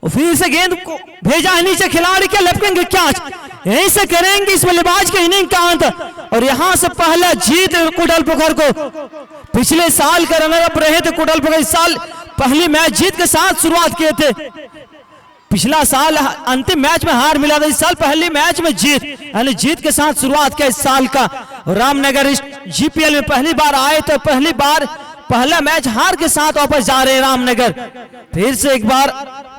और फिर से गेंद को भेजा है नीचे। खिलाड़ी क्या लपकेंगे कैच, यहीं से करेंगे इस बल्लेबाज के इनिंग का अंत। और यहां से पहला जीत कोटलपोखर को। पिछले साल का रनर अप रहे थे कोटलपोखर, इस साल पहली मैच जीत के साथ शुरुआत किए थे। पिछला साल अंतिम मैच में हार मिला था, इस साल पहली मैच में जीत, यानी जीत के साथ शुरुआत किया इस साल का। रामनगर इस जीपीएल में पहली बार आए तो पहली बार पहला मैच हार के साथ वापस जा रहे हैं रामनगर। फिर से एक बार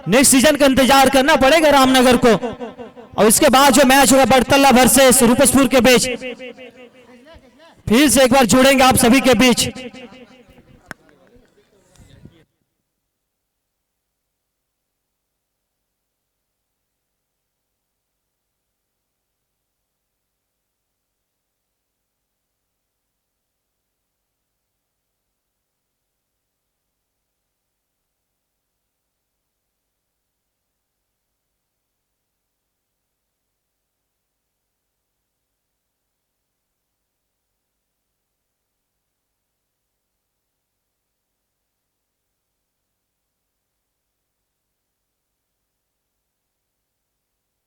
नेक्स्ट सीजन का इंतजार करना पड़ेगा रामनगर को। और इसके बाद जो मैच होगा बड़तल्ला वर्सेस रूपसपुर के बीच, फिर से एक बार जुड़ेंगे आप सभी के बीच।